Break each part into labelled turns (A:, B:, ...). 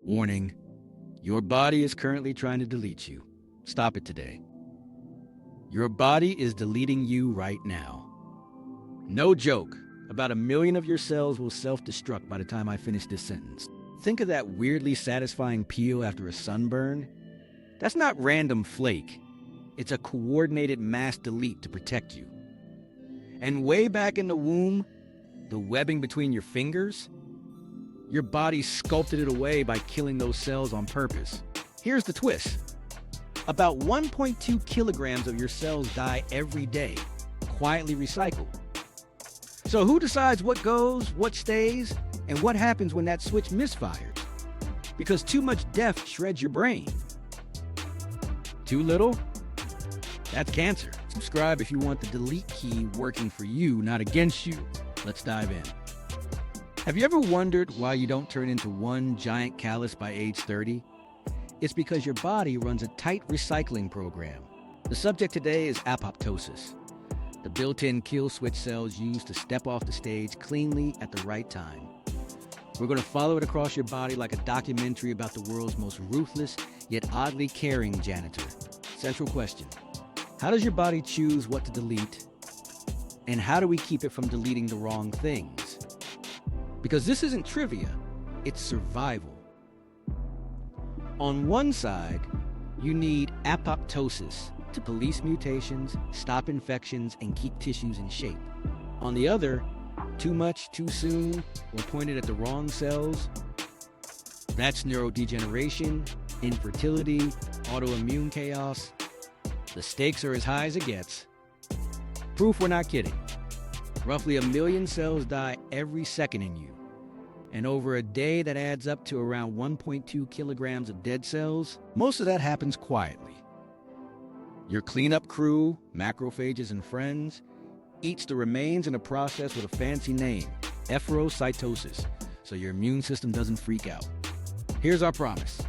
A: Warning, your body is currently trying to delete you. Stop it today. Your body is deleting you right now. No joke, about 1 million of your cells will self-destruct by the time I finish this sentence. Think of that weirdly satisfying peel after a sunburn. That's not random flake. It's a coordinated mass delete to protect you. And way back in the womb, the webbing between your fingers, your body sculpted it away by killing those cells on purpose. Here's the twist. About 1.2 kilograms of your cells die every day, quietly recycled. So who decides what goes, what stays, and what happens when that switch misfires? Because too much death shreds your brain. Too little? That's cancer. Subscribe if you want the delete key working for you, not against you. Let's dive in. Have you ever wondered why you don't turn into one giant callus by age 30? It's because your body runs a tight recycling program. The subject today is apoptosis, the built-in kill switch cells used to step off the stage cleanly at the right time. We're going to follow it across your body like a documentary about the world's most ruthless yet oddly caring janitor. Central question: how does your body choose what to delete? And how do we keep it from deleting the wrong things? Because this isn't trivia, it's survival. On one side, you need apoptosis to police mutations, stop infections, and keep tissues in shape. On the other, too much, too soon, or pointed at the wrong cells, that's neurodegeneration, infertility, autoimmune chaos. The stakes are as high as it gets. Proof we're not kidding. Roughly 1 million cells die every second in you. And over a day, that adds up to around 1.2 kilograms of dead cells. Most of that happens quietly. Your cleanup crew, macrophages and friends, eats the remains in a process with a fancy name, efferocytosis, so your immune system doesn't freak out. Here's our promise.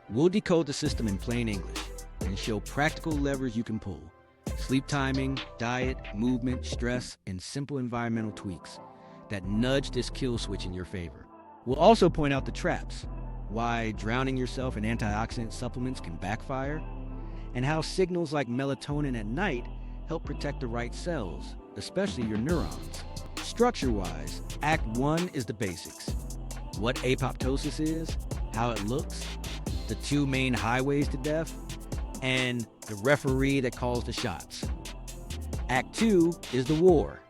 A: We'll decode the system in plain English and show practical levers you can pull. Sleep timing, diet, movement, stress, and simple environmental tweaks that nudge this kill switch in your favor. We'll also point out the traps, why drowning yourself in antioxidant supplements can backfire, and how signals like melatonin at night help protect the right cells, especially your neurons. Structure-wise, Act 1 is the basics. What apoptosis is, how it looks, the 2 main highways to death, and the referee that calls the shots. Act 2 is the war.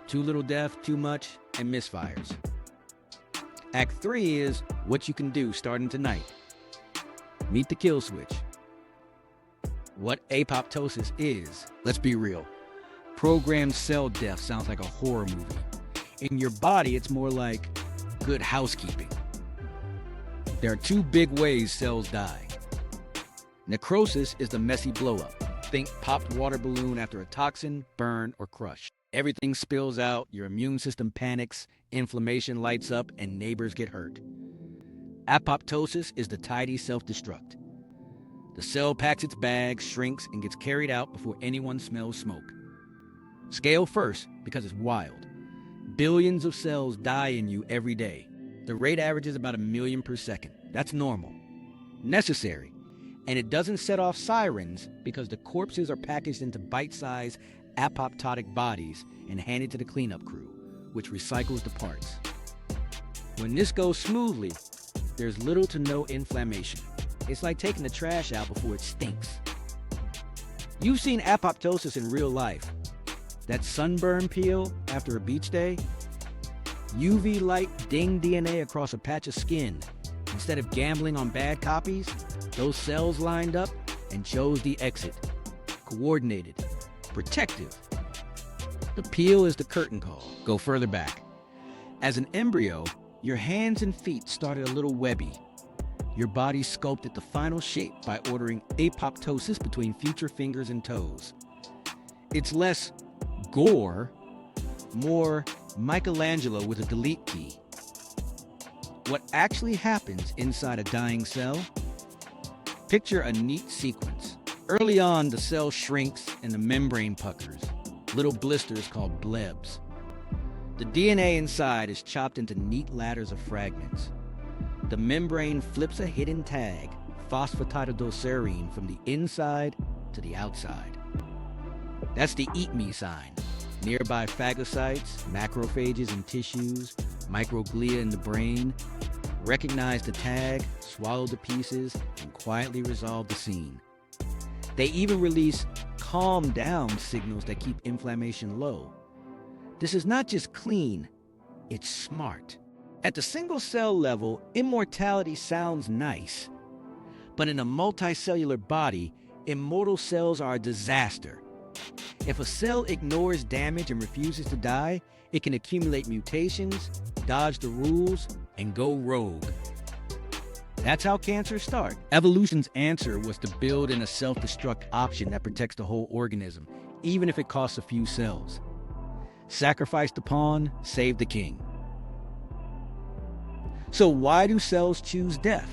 A: Too little death, too much, and misfires. Act 3 is what you can do starting tonight. Meet the kill switch. What apoptosis is, let's be real. Programmed cell death sounds like a horror movie. In your body, it's more like good housekeeping. There are 2 big ways cells die. Necrosis is the messy blow-up. Think popped water balloon after a toxin, burn, or crush. Everything spills out, your immune system panics, inflammation lights up, and neighbors get hurt. Apoptosis is the tidy self-destruct. The cell packs its bags, shrinks, and gets carried out before anyone smells smoke. Scale first, because it's wild. Billions of cells die in you every day. The rate averages about 1 million per second. That's normal. Necessary. And it doesn't set off sirens because the corpses are packaged into bite-sized apoptotic bodies and handed to the cleanup crew, which recycles the parts. When this goes smoothly, there's little to no inflammation. It's like taking the trash out before it stinks. You've seen apoptosis in real life. That sunburn peel after a beach day? UV light dinged DNA across a patch of skin. Instead of gambling on bad copies, those cells lined up and chose the exit. Coordinated. Protective. The peel is the curtain call. Go further back. As an embryo, your hands and feet started a little webby. Your body sculpted the final shape by ordering apoptosis between future fingers and toes. It's less gore, more Michelangelo with a delete key. What actually happens inside a dying cell? Picture a neat sequence. Early on, the cell shrinks and the membrane puckers, little blisters called blebs. The DNA inside is chopped into neat ladders of fragments. the membrane flips a hidden tag, phosphatidylserine, from the inside to the outside. That's the eat me sign. Nearby phagocytes, macrophages in tissues, microglia in the brain recognize the tag, swallow the pieces, and quietly resolve the scene. They even release calm down signals that keep inflammation low. This is not just clean, it's smart. At the single cell level, immortality sounds nice. But in a multicellular body, immortal cells are a disaster. If a cell ignores damage and refuses to die, it can accumulate mutations, dodge the rules, and go rogue. That's how cancers start. Evolution's answer was to build in a self-destruct option that protects the whole organism, even if it costs a few cells. Sacrifice the pawn, save the king. So why do cells choose death?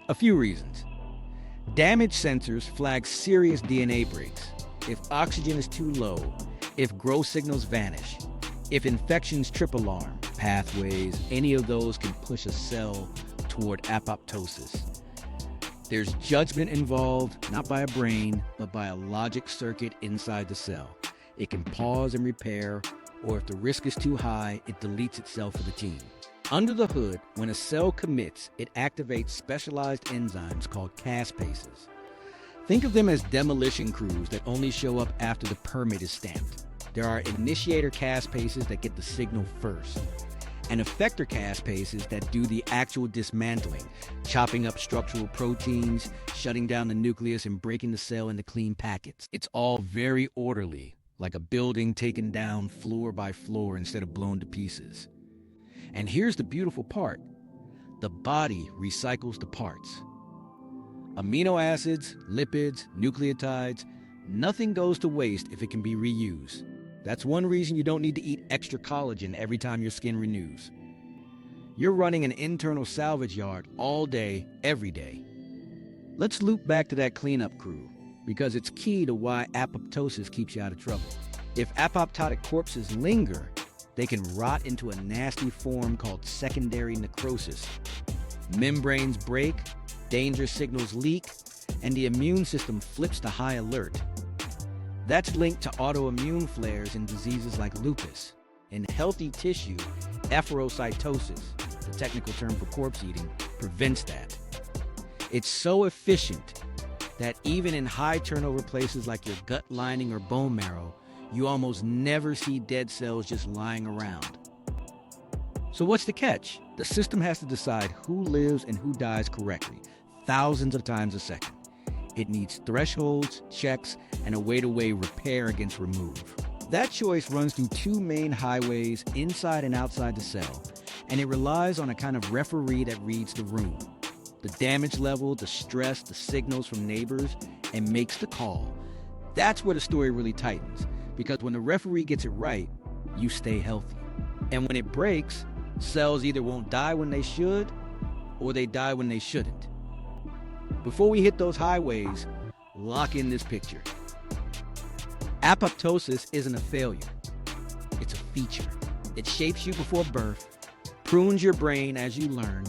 A: A few reasons. Damage sensors flag serious DNA breaks. If oxygen is too low, if growth signals vanish, if infections trip alarm, pathways, any of those can push a cell toward apoptosis. There's judgment involved, not by a brain, but by a logic circuit inside the cell. It can pause and repair, or if the risk is too high, it deletes itself for the team. Under the hood, when a cell commits, it activates specialized enzymes called caspases. Think of them as demolition crews that only show up after the permit is stamped. There are initiator caspases that get the signal first, and effector caspases that do the actual dismantling, chopping up structural proteins, shutting down the nucleus, and breaking the cell into clean packets. It's all very orderly, like a building taken down floor by floor instead of blown to pieces. And here's the beautiful part. The body recycles the parts. Amino acids, lipids, nucleotides, nothing goes to waste if it can be reused. That's one reason you don't need to eat extra collagen every time your skin renews. You're running an internal salvage yard all day, every day. Let's loop back to that cleanup crew, because it's key to why apoptosis keeps you out of trouble. If apoptotic corpses linger, they can rot into a nasty form called secondary necrosis. Membranes break, danger signals leak, and the immune system flips to high alert. That's linked to autoimmune flares in diseases like lupus. In healthy tissue, efferocytosis, the technical term for corpse eating, prevents that. It's so efficient that even in high turnover places like your gut lining or bone marrow, you almost never see dead cells just lying around. So what's the catch? The system has to decide who lives and who dies correctly, thousands of times a second. It needs thresholds, checks, and a way-to-way repair against remove. That choice runs through two main highways inside and outside the cell, and it relies on a kind of referee that reads the room, the damage level, the stress, the signals from neighbors, and makes the call. That's where the story really tightens, because when the referee gets it right, you stay healthy. And when it breaks, cells either won't die when they should, or they die when they shouldn't. Before we hit those highways, lock in this picture. Apoptosis isn't a failure. It's a feature. It shapes you before birth, prunes your brain as you learn,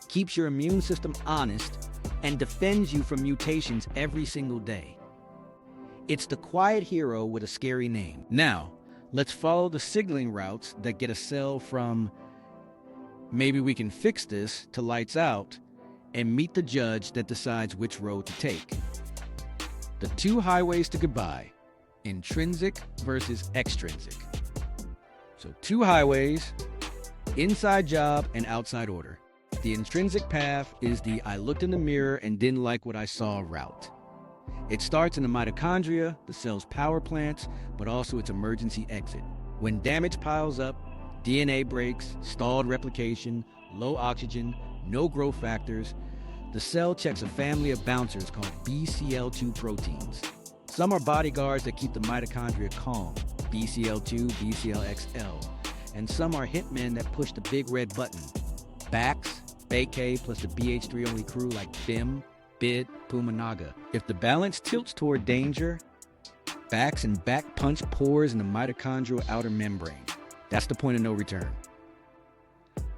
A: keeps your immune system honest, and defends you from mutations every single day. It's the quiet hero with a scary name. Now, let's follow the signaling routes that get a cell from maybe we can fix this to lights out, and meet the judge that decides which road to take. The two highways to goodbye, intrinsic versus extrinsic. So two highways, inside job and outside order. The intrinsic path is the I looked in the mirror and didn't like what I saw route. It starts in the mitochondria, the cell's power plants, but also its emergency exit. When damage piles up, DNA breaks, stalled replication, low oxygen, no growth factors, the cell checks a family of bouncers called BCL2 proteins. Some are bodyguards that keep the mitochondria calm, BCL2, BCLXL, and some are hitmen that push the big red button, BAX, Decay plus the BH3 only crew like BIM, BID, Pumanaga. If the balance tilts toward danger, BAX and back punch pores in the mitochondrial outer membrane. That's the point of no return.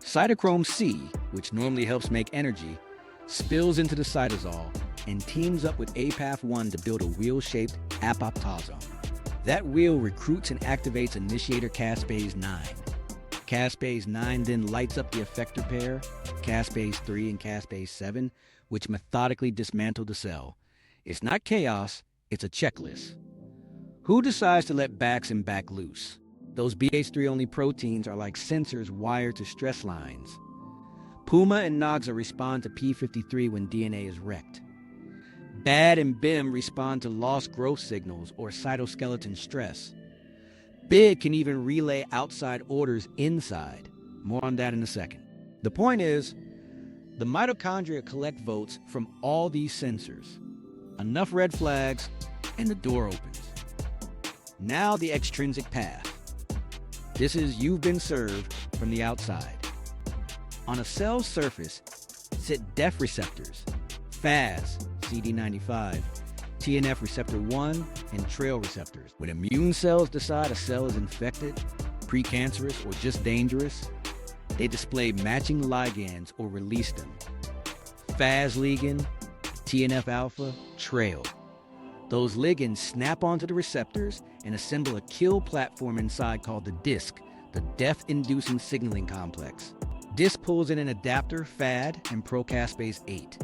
A: Cytochrome C, which normally helps make energy, spills into the cytosol and teams up with APAF1 to build a wheel-shaped apoptosome. That wheel recruits and activates initiator caspase 9. Caspase 9 then lights up the effector pair, caspase 3 and caspase 7, which methodically dismantle the cell. It's not chaos, it's a checklist. Who decides to let Bax and Back loose? Those BH3-only proteins are like sensors wired to stress lines. Puma and Nogza respond to P53 when DNA is wrecked. BAD and BIM respond to lost growth signals or cytoskeleton stress. BIG can even relay outside orders inside. More on that in a second. The point is, the mitochondria collect votes from all these sensors. Enough red flags, and the door opens. Now the extrinsic path. This is you've been served from the outside. On a cell's surface sit DEF receptors, FAS, CD95, TNF receptor 1, and trail receptors. When immune cells decide a cell is infected, precancerous, or just dangerous, they display matching ligands or release them. FAS ligand, TNF alpha, trail. Those ligands snap onto the receptors and assemble a kill platform inside called the DISC, the death-inducing signaling complex. DISC pulls in an adapter, FAD, and procaspase 8.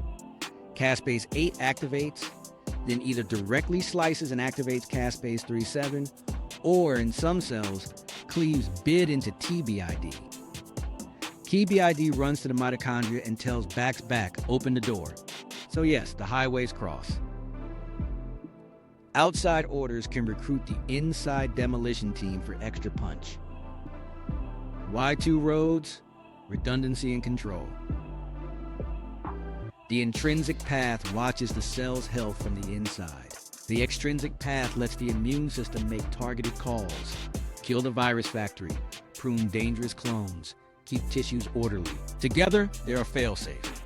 A: Caspase 8 activates, then either directly slices and activates caspase 3-7, or in some cells, cleaves BID into TBID. TBID runs to the mitochondria and tells Bax back, open the door. So yes, the highways cross. Outside orders can recruit the inside demolition team for extra punch. Y2 roads, redundancy and control. The intrinsic path watches the cell's health from the inside. The extrinsic path lets the immune system make targeted calls, kill the virus factory, prune dangerous clones, keep tissues orderly. Together, they're a failsafe.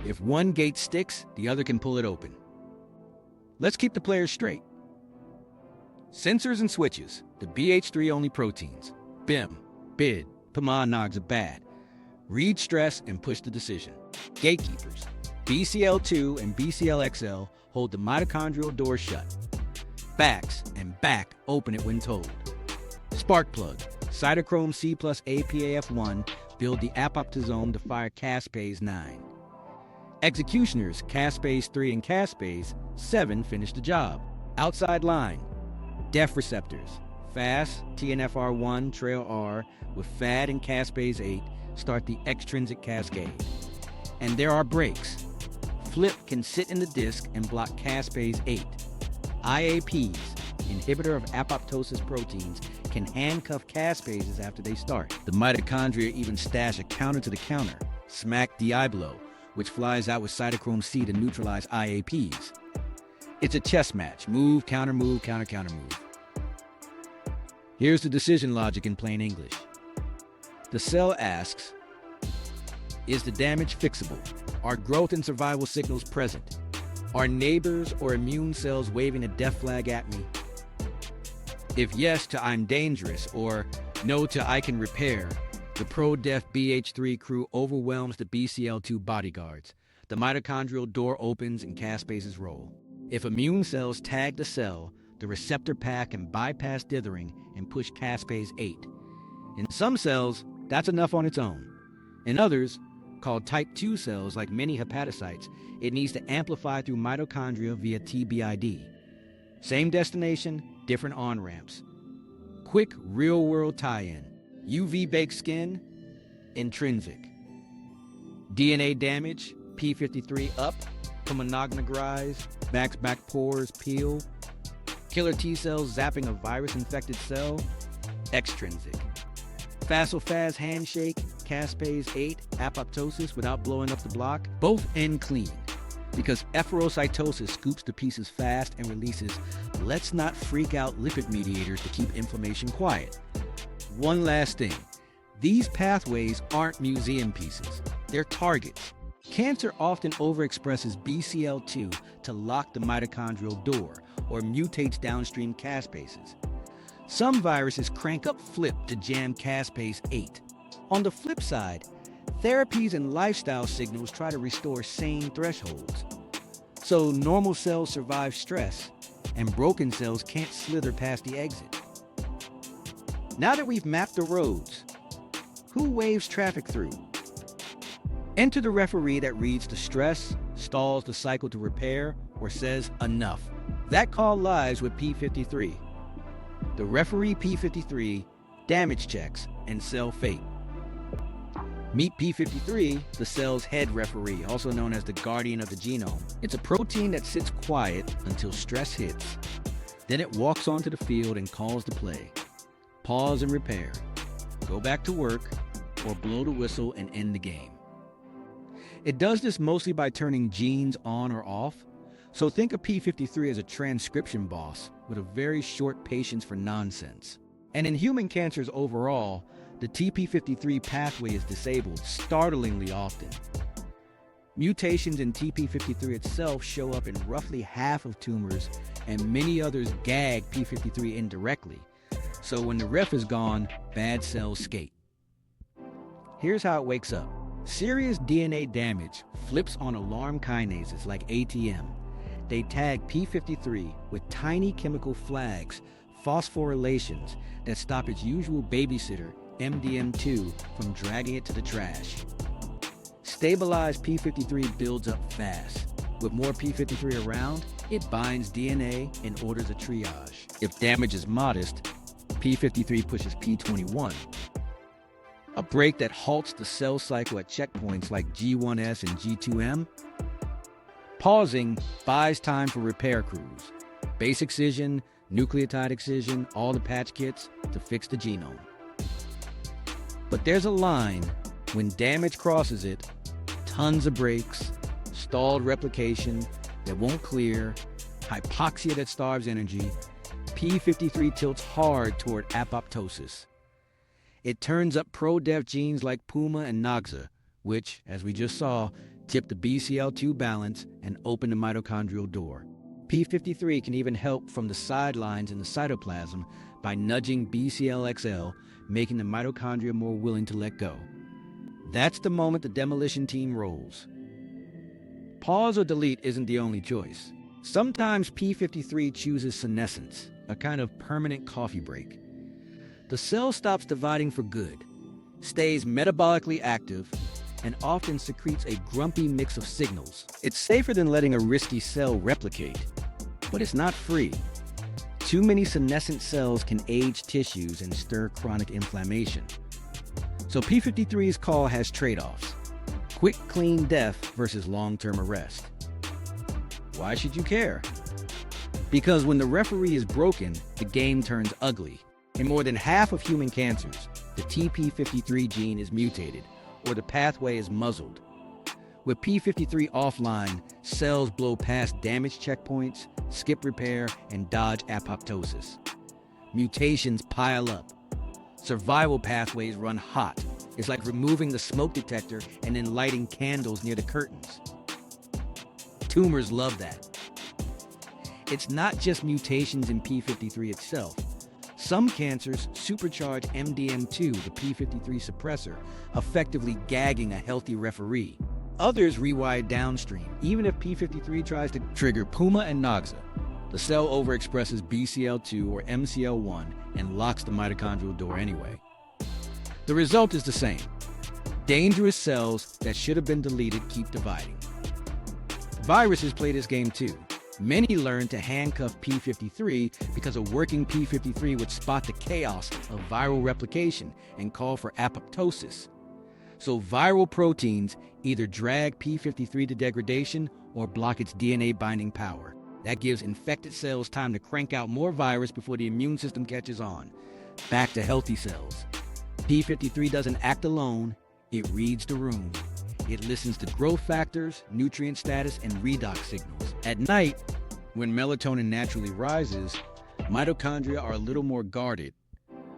A: If one gate sticks, the other can pull it open. Let's keep the players straight. Sensors and switches, the BH3-only proteins, BIM, BID, PMA, NOGs are bad. Read stress and push the decision. Gatekeepers, BCL2 and BCLXL hold the mitochondrial door shut. Bax and Back open it when told. Sparkplug, cytochrome C plus APAF1 build the apoptosome to fire caspase 9. Executioners, caspase 3 and caspase 7 finish the job. Outside line, DEF receptors, FAS, TNFR1, Trail R, with FAD and caspase 8 start the extrinsic cascade. And there are breaks. Flip can sit in the disc and block caspase 8. IAPs, inhibitor of apoptosis proteins, can handcuff caspases after they start. The mitochondria even stash a counter to the counter, SMAC Diablo, which flies out with cytochrome C to neutralize IAPs. It's a chess match. Move, counter, move, counter, counter, move. Here's the decision logic in plain English. The cell asks, is the damage fixable? Are growth and survival signals present? Are neighbors or immune cells waving a death flag at me? If yes to I'm dangerous or no to I can repair, the pro-def BH3 crew overwhelms the BCL2 bodyguards. The mitochondrial door opens and caspases roll. If immune cells tag the cell, the receptor pack can bypass dithering and push caspase 8. In some cells, that's enough on its own. In others, called type 2 cells like many hepatocytes, it needs to amplify through mitochondria via TBID. Same destination, different on-ramps. Quick real-world tie-in. UV-baked skin, intrinsic. DNA damage, P53 up, Pumanognagrize, back pores peel. Killer T cells zapping a virus-infected cell, extrinsic. Facile-fast handshake, caspase 8, apoptosis without blowing up the block, both end clean. Because efferocytosis scoops the pieces fast and releases let's not freak out lipid mediators to keep inflammation quiet. One last thing, these pathways aren't museum pieces, they're targets. Cancer often overexpresses BCL2 to lock the mitochondrial door or mutates downstream caspases. Some viruses crank up flip to jam caspase 8. On the flip side, therapies and lifestyle signals try to restore sane thresholds. So normal cells survive stress, and broken cells can't slither past the exit. Now that we've mapped the roads, who waves traffic through? Enter the referee that reads the stress, stalls the cycle to repair, or says enough. That call lies with P53. The referee P53 damage checks and cell fate. Meet P53, the cell's head referee, also known as the guardian of the genome. It's a protein that sits quiet until stress hits. Then it walks onto the field and calls the play. Pause and repair. Go back to work, or blow the whistle and end the game. It does this mostly by turning genes on or off. So think of P53 as a transcription boss with a very short patience for nonsense. And in human cancers overall, the TP53 pathway is disabled startlingly often. Mutations in TP53 itself show up in roughly half of tumors, and many others gag P53 indirectly. So when the ref is gone, bad cells skate. Here's how it wakes up. Serious DNA damage flips on alarm kinases like ATM. They tag P53 with tiny chemical flags, phosphorylations, that stop its usual babysitter, MDM2, from dragging it to the trash. Stabilized P53 builds up fast. With more P53 around, it binds DNA and orders a triage. If damage is modest, P53 pushes P21, a break that halts the cell cycle at checkpoints like G1S and G2M. Pausing buys time for repair crews, base excision, nucleotide excision, all the patch kits to fix the genome. But there's a line. When damage crosses it, tons of breaks, stalled replication that won't clear, hypoxia that starves energy, P53 tilts hard toward apoptosis. It turns up pro-def genes like PUMA and NOXA, which, as we just saw, tip the BCL2 balance and open the mitochondrial door. P53 can even help from the sidelines in the cytoplasm by nudging BCLXL, making the mitochondria more willing to let go. That's the moment the demolition team rolls. Pause or delete isn't the only choice. Sometimes P53 chooses senescence, a kind of permanent coffee break. The cell stops dividing for good, stays metabolically active, and often secretes a grumpy mix of signals. It's safer than letting a risky cell replicate, but it's not free. Too many senescent cells can age tissues and stir chronic inflammation. So P53's call has trade-offs: quick, clean death versus long-term arrest. Why should you care? Because when the referee is broken, the game turns ugly. In more than half of human cancers, the TP53 gene is mutated, or the pathway is muzzled. With P53 offline, cells blow past damage checkpoints, skip repair, and dodge apoptosis. Mutations pile up. Survival pathways run hot. It's like removing the smoke detector and then lighting candles near the curtains. Tumors love that. It's not just mutations in P53 itself. Some cancers supercharge MDM2, the P53 suppressor, effectively gagging a healthy referee. Others rewire downstream, even if P53 tries to trigger PUMA and NOXA. The cell overexpresses BCL2 or MCL1 and locks the mitochondrial door anyway. The result is the same. Dangerous cells that should have been deleted keep dividing. Viruses play this game too. Many learn to handcuff P53 because a working P53 would spot the chaos of viral replication and call for apoptosis. So viral proteins either drag P53 to degradation or block its DNA binding power. That gives infected cells time to crank out more virus before the immune system catches on. Back to healthy cells. P53 doesn't act alone, it reads the room. It listens to growth factors, nutrient status, and redox signals. At night, when melatonin naturally rises, mitochondria are a little more guarded,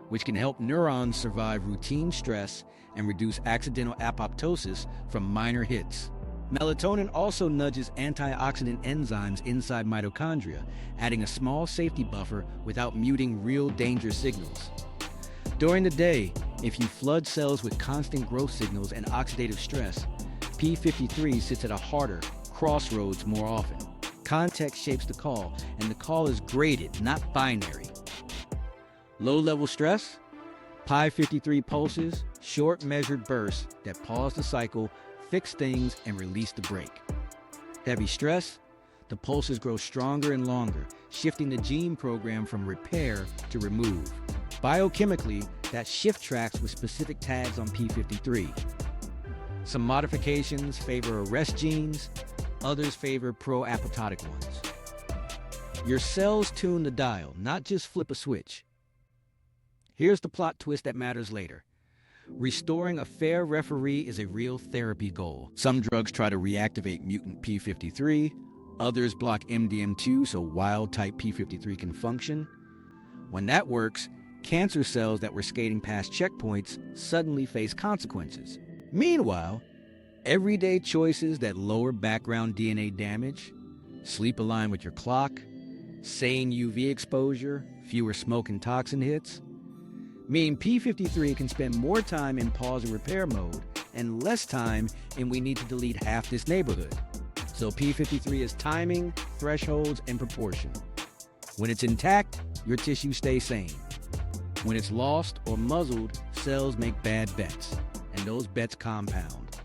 A: which can help neurons survive routine stress and reduce accidental apoptosis from minor hits. Melatonin also nudges antioxidant enzymes inside mitochondria, adding a small safety buffer without muting real danger signals. During the day, If you flood cells with constant growth signals and oxidative stress, p53 sits at a harder crossroads more often. Context shapes the call, and the call is graded, not binary. Low-level stress? Pi53 pulses, short measured bursts that pause the cycle, fix things, and release the brake. Heavy stress? The pulses grow stronger and longer, shifting the gene program from repair to remove. Biochemically, that shift tracks with specific tags on p53. Some modifications favor arrest genes, others favor pro-apoptotic ones. Your cells tune the dial, not just flip a switch. Here's the plot twist that matters later. Restoring a fair referee is a real therapy goal. Some drugs try to reactivate mutant p53, others block MDM2 so wild-type p53 can function. When that works, cancer cells that were skating past checkpoints suddenly face consequences. Meanwhile, everyday choices that lower background DNA damage, sleep aligned with your clock, sane UV exposure, fewer smoke and toxin hits, mean p53 can spend more time in pause and repair mode and less time in we need to delete half this neighborhood. So p53 is timing, thresholds, and proportion. When it's intact, your tissues stay sane. When it's lost or muzzled, cells make bad bets, and those bets compound.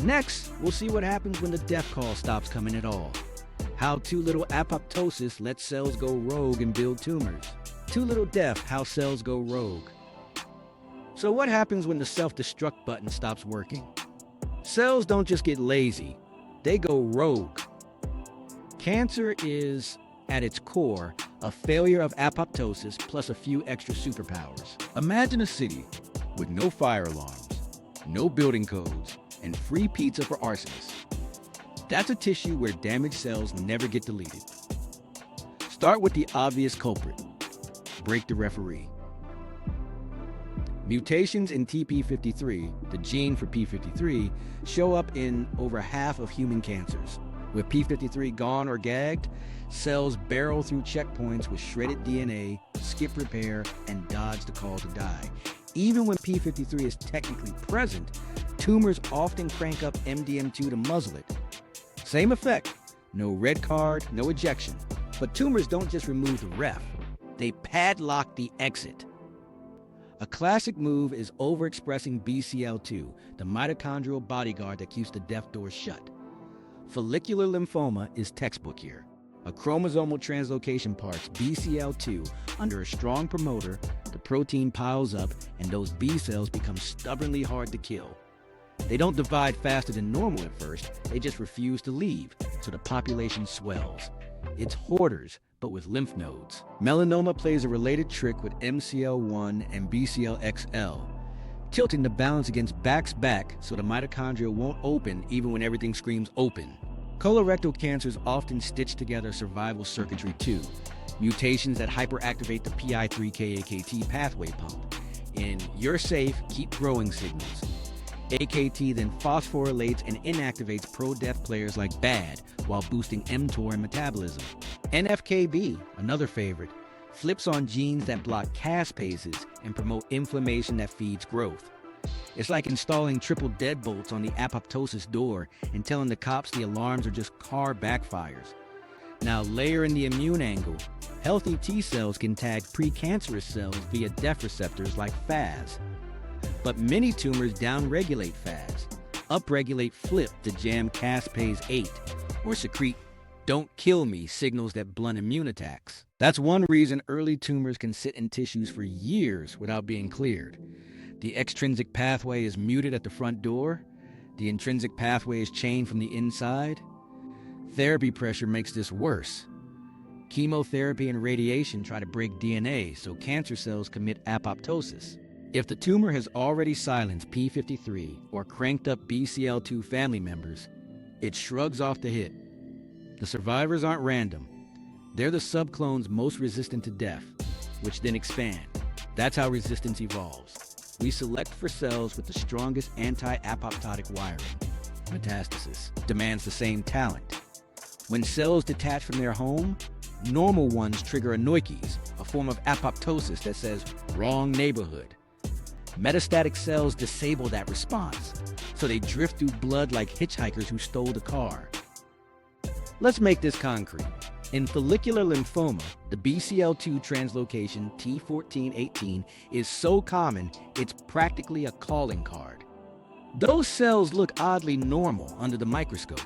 A: Next, we'll see what happens when the death call stops coming at all. How too little apoptosis lets cells go rogue and build tumors. Too little death, how cells go rogue. So what happens when the self-destruct button stops working? Cells don't just get lazy, they go rogue. Cancer is, at its core, a failure of apoptosis plus a few extra superpowers. Imagine a city with no fire alarms, no building codes, and free pizza for arsonists. That's a tissue where damaged cells never get deleted. Start with the obvious culprit. Break the referee. Mutations in TP53, the gene for p53, show up in over half of human cancers. With p53 gone or gagged, cells barrel through checkpoints with shredded DNA, skip repair, and dodge the call to die. Even when p53 is technically present, tumors often crank up MDM2 to muzzle it. Same effect, no red card, no ejection. But tumors don't just remove the ref, they padlock the exit. A classic move is overexpressing BCL2, the mitochondrial bodyguard that keeps the death door shut. Follicular lymphoma is textbook here. A chromosomal translocation parts BCL2 under a strong promoter, the protein piles up, and those B cells become stubbornly hard to kill. They don't divide faster than normal at first, they just refuse to leave, so the population swells. It's hoarders, but with lymph nodes. Melanoma plays a related trick with MCL1 and BCLXL, tilting the balance against back's back so the mitochondria won't open even when everything screams open. Colorectal cancers often stitch together survival circuitry too, mutations that hyperactivate the PI3K-AKT pathway pump. In "you're safe, keep growing" signals. AKT then phosphorylates and inactivates pro-death players like BAD while boosting mTOR and metabolism. NFKB, another favorite, flips on genes that block caspases and promote inflammation that feeds growth. It's like installing triple deadbolts on the apoptosis door and telling the cops the alarms are just car backfires. Now layer in the immune angle. Healthy T cells can tag precancerous cells via death receptors like FAS. But many tumors downregulate FAS, upregulate FLIP to jam caspase 8, or secrete "don't kill me" signals that blunt immune attacks. That's one reason early tumors can sit in tissues for years without being cleared. The extrinsic pathway is muted at the front door. The intrinsic pathway is chained from the inside. Therapy pressure makes this worse. Chemotherapy and radiation try to break DNA, so cancer cells commit apoptosis. If the tumor has already silenced p53 or cranked up BCL2 family members, it shrugs off the hit. The survivors aren't random. They're the subclones most resistant to death, which then expand. That's how resistance evolves. We select for cells with the strongest anti-apoptotic wiring. Metastasis demands the same talent. When cells detach from their home, normal ones trigger anoikes, a form of apoptosis that says, "wrong neighborhood." Metastatic cells disable that response, so they drift through blood like hitchhikers who stole the car. Let's make this concrete. In follicular lymphoma, the BCL2 translocation T1418 is so common it's practically a calling card. Those cells look oddly normal under the microscope.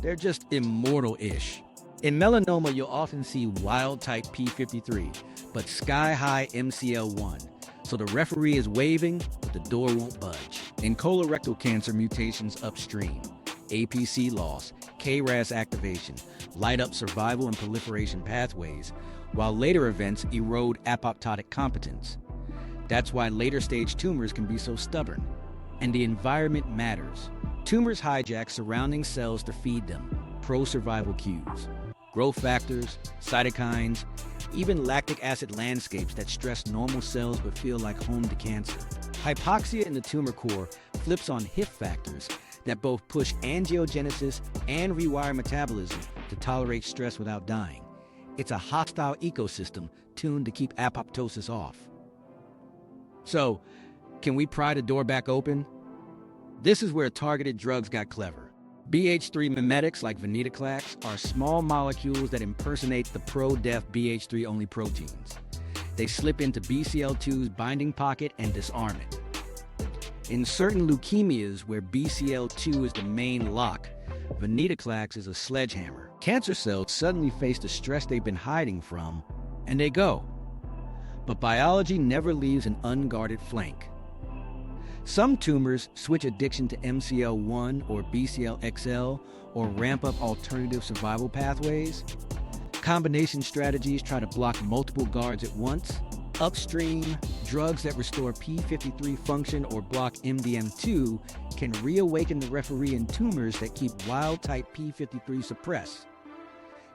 A: They're just immortal-ish. In melanoma, you'll often see wild-type P53, but sky-high MCL1, so the referee is waving, but the door won't budge. In colorectal cancer, mutations upstream, APC loss, KRAS activation, light up survival and proliferation pathways, while later events erode apoptotic competence. That's why later-stage tumors can be so stubborn. And the environment matters. Tumors hijack surrounding cells to feed them, pro-survival cues. Growth factors, cytokines, even lactic acid landscapes that stress normal cells but feel like home to cancer. Hypoxia in the tumor core flips on HIF factors that both push angiogenesis and rewire metabolism to tolerate stress without dying. It's a hostile ecosystem tuned to keep apoptosis off. So, can we pry the door back open? This is where targeted drugs got clever. BH3 mimetics like venetoclax are small molecules that impersonate the pro-def BH3-only proteins. They slip into BCL2's binding pocket and disarm it. In certain leukemias where BCL2 is the main lock, venetoclax is a sledgehammer. Cancer cells suddenly face the stress they've been hiding from, and they go. But biology never leaves an unguarded flank. Some tumors switch addiction to MCL1 or BCLXL or ramp up alternative survival pathways. Combination strategies try to block multiple guards at once. Upstream, drugs that restore P53 function or block MDM2 can reawaken the referee in tumors that keep wild-type P53 suppressed.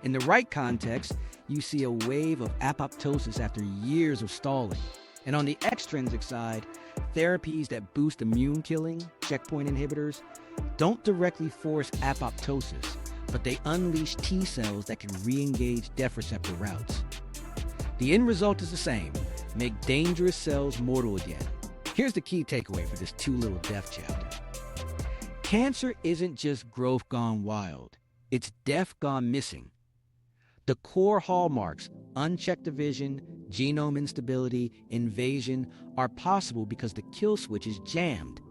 A: In the right context, you see a wave of apoptosis after years of stalling. And on the extrinsic side, therapies that boost immune killing, checkpoint inhibitors, don't directly force apoptosis, but they unleash T cells that can re-engage death receptor routes. The end result is the same: make dangerous cells mortal again. Here's the key takeaway for this too little death chapter. Cancer isn't just growth gone wild, it's death gone missing. The core hallmarks, unchecked division, genome instability, invasion, are possible because the kill switch is jammed.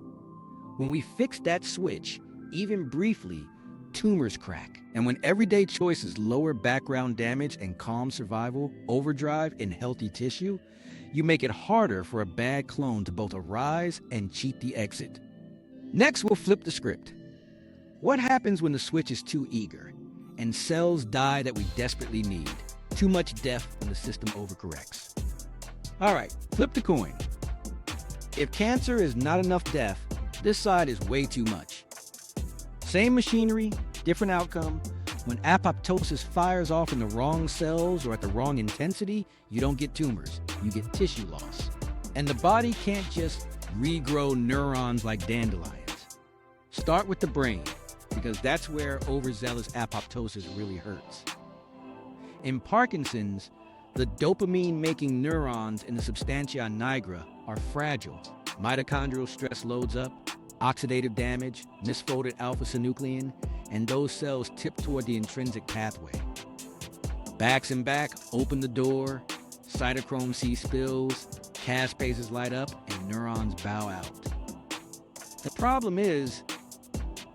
A: When we fix that switch, even briefly, tumors crack. And when everyday choices lower background damage and calm survival, overdrive in healthy tissue, you make it harder for a bad clone to both arise and cheat the exit. Next, we'll flip the script. What happens when the switch is too eager and cells die that we desperately need? Too much death when the system overcorrects. All right, flip the coin. If cancer is not enough death, this side is way too much. Same machinery, different outcome. When apoptosis fires off in the wrong cells or at the wrong intensity, you don't get tumors, you get tissue loss. And the body can't just regrow neurons like dandelions. Start with the brain, because that's where overzealous apoptosis really hurts. In Parkinson's, the dopamine-making neurons in the substantia nigra are fragile. Mitochondrial stress loads up, oxidative damage, misfolded alpha-synuclein, and those cells tip toward the intrinsic pathway. Baxen back, open the door, cytochrome C spills, caspases light up, and neurons bow out. The problem is,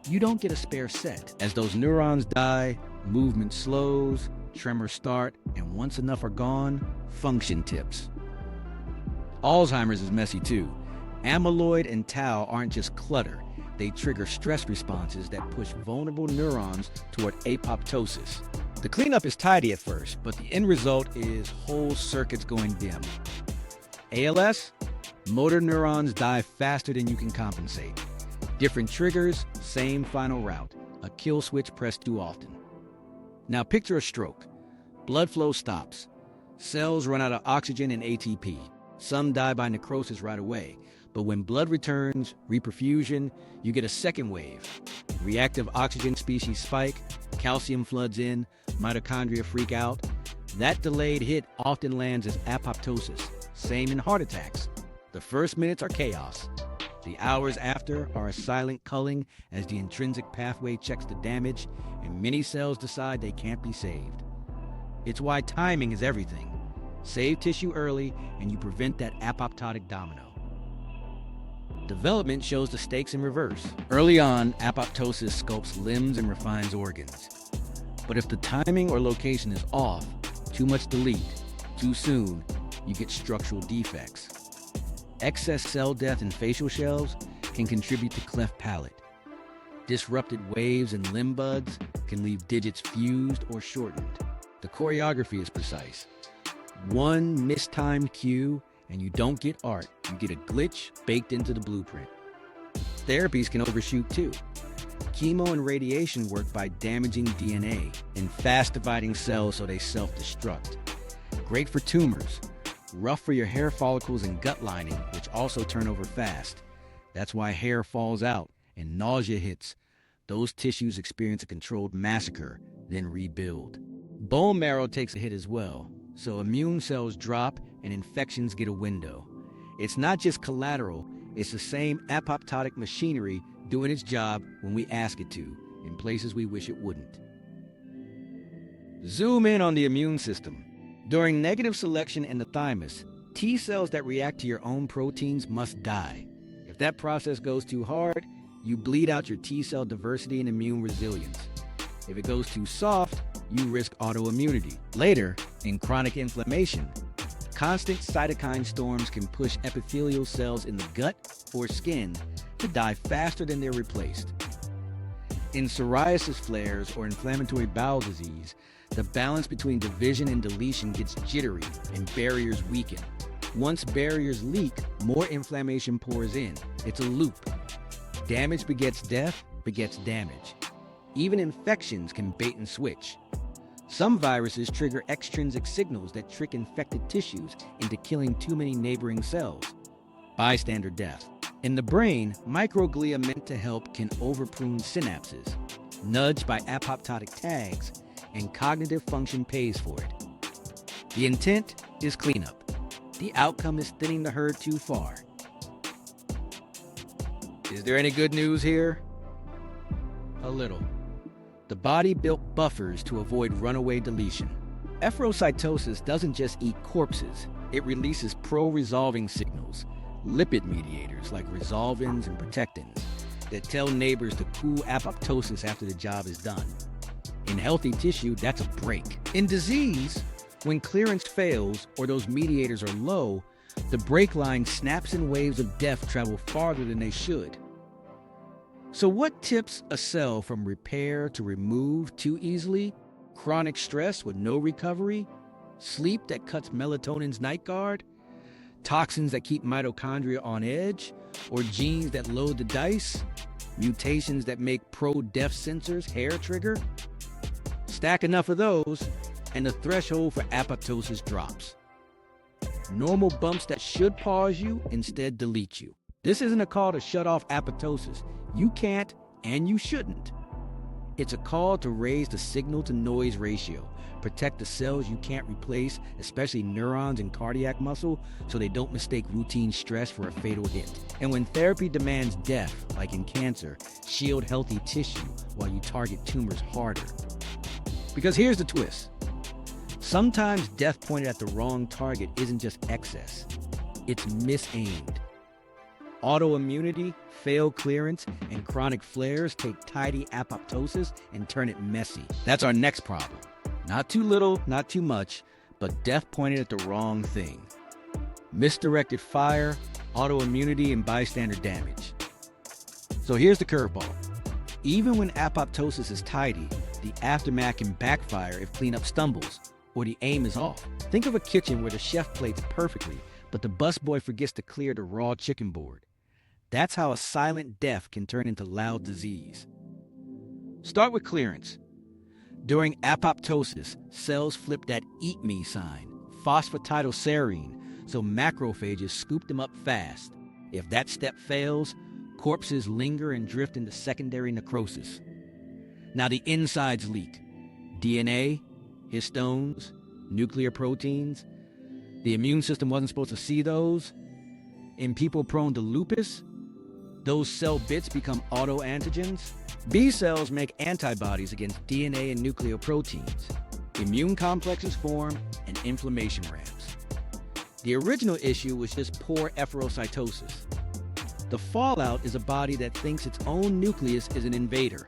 A: you don't get a spare set. As those neurons die, movement slows, tremors start, and once enough are gone, function tips. Alzheimer's is messy too. Amyloid and tau aren't just clutter. They trigger stress responses that push vulnerable neurons toward apoptosis. The cleanup is tidy at first, but the end result is whole circuits going dim. ALS? Motor neurons die faster than you can compensate. Different triggers, same final route. A kill switch pressed too often. Now picture a stroke. Blood flow stops. Cells run out of oxygen and ATP. Some die by necrosis right away. But when blood returns, reperfusion, you get a second wave. Reactive oxygen species spike, calcium floods in, mitochondria freak out. That delayed hit often lands as apoptosis. Same in heart attacks. The first minutes are chaos. The hours after are a silent culling as the intrinsic pathway checks the damage and many cells decide they can't be saved. It's why timing is everything. Save tissue early and you prevent that apoptotic domino. Development shows the stakes in reverse. Early on, apoptosis sculpts limbs and refines organs. But if the timing or location is off, too much delete, too soon, you get structural defects. Excess cell death in facial shells can contribute to cleft palate. Disrupted waves and limb buds can leave digits fused or shortened. The choreography is precise. One mistimed cue and you don't get art, you get a glitch baked into the blueprint. Therapies can overshoot too. Chemo and radiation work by damaging DNA and fast dividing cells so they self-destruct. Great for tumors, rough for your hair follicles and gut lining, which also turn over fast. That's why hair falls out and nausea hits. Those tissues experience a controlled massacre, then rebuild. Bone marrow takes a hit as well, so immune cells drop and infections get a window. It's not just collateral, it's the same apoptotic machinery doing its job when we ask it to, in places we wish it wouldn't. Zoom in on the immune system. During negative selection in the thymus, T cells that react to your own proteins must die. If that process goes too hard, you bleed out your T cell diversity and immune resilience. If it goes too soft, you risk autoimmunity. Later, in chronic inflammation, constant cytokine storms can push epithelial cells in the gut or skin to die faster than they're replaced. In psoriasis flares or inflammatory bowel disease, the balance between division and deletion gets jittery and barriers weaken. Once barriers leak, more inflammation pours in. It's a loop. Damage begets death, begets damage. Even infections can bait and switch. Some viruses trigger extrinsic signals that trick infected tissues into killing too many neighboring cells. Bystander death. In the brain, microglia meant to help can overprune synapses, nudged by apoptotic tags, and cognitive function pays for it. The intent is cleanup. The outcome is thinning the herd too far. Is there any good news here? A little. The body built buffers to avoid runaway deletion. Efferocytosis doesn't just eat corpses, it releases pro-resolving signals, lipid mediators like resolvins and protectins, that tell neighbors to cool apoptosis after the job is done. In healthy tissue, that's a break. In disease, when clearance fails or those mediators are low, the break line snaps and waves of death travel farther than they should. So what tips a cell from repair to remove too easily? Chronic stress with no recovery? Sleep that cuts melatonin's night guard? Toxins that keep mitochondria on edge? Or genes that load the dice? Mutations that make pro-death sensors hair trigger? Stack enough of those, and the threshold for apoptosis drops. Normal bumps that should pause you instead delete you. This isn't a call to shut off apoptosis. You can't, and you shouldn't. It's a call to raise the signal-to-noise ratio, protect the cells you can't replace, especially neurons and cardiac muscle, so they don't mistake routine stress for a fatal hit. And when therapy demands death, like in cancer, shield healthy tissue while you target tumors harder. Because here's the twist. Sometimes death pointed at the wrong target isn't just excess, it's misaimed. Autoimmunity, failed clearance, and chronic flares take tidy apoptosis and turn it messy. That's our next problem. Not too little, not too much, but death pointed at the wrong thing. Misdirected fire, autoimmunity, and bystander damage. So here's the curveball. Even when apoptosis is tidy, the aftermath can backfire if cleanup stumbles or the aim is off. Think of a kitchen where the chef plates perfectly, but the busboy forgets to clear the raw chicken board. That's how a silent death can turn into loud disease. Start with clearance. During apoptosis, cells flip that eat me sign, phosphatidylserine, so macrophages scoop them up fast. If that step fails, corpses linger and drift into secondary necrosis. Now the insides leak. DNA, histones, nuclear proteins. The immune system wasn't supposed to see those. In people prone to lupus, those cell bits become autoantigens. B cells make antibodies against DNA and nucleoproteins. Immune complexes form and inflammation ramps. The original issue was just poor efferocytosis. The fallout is a body that thinks its own nucleus is an invader.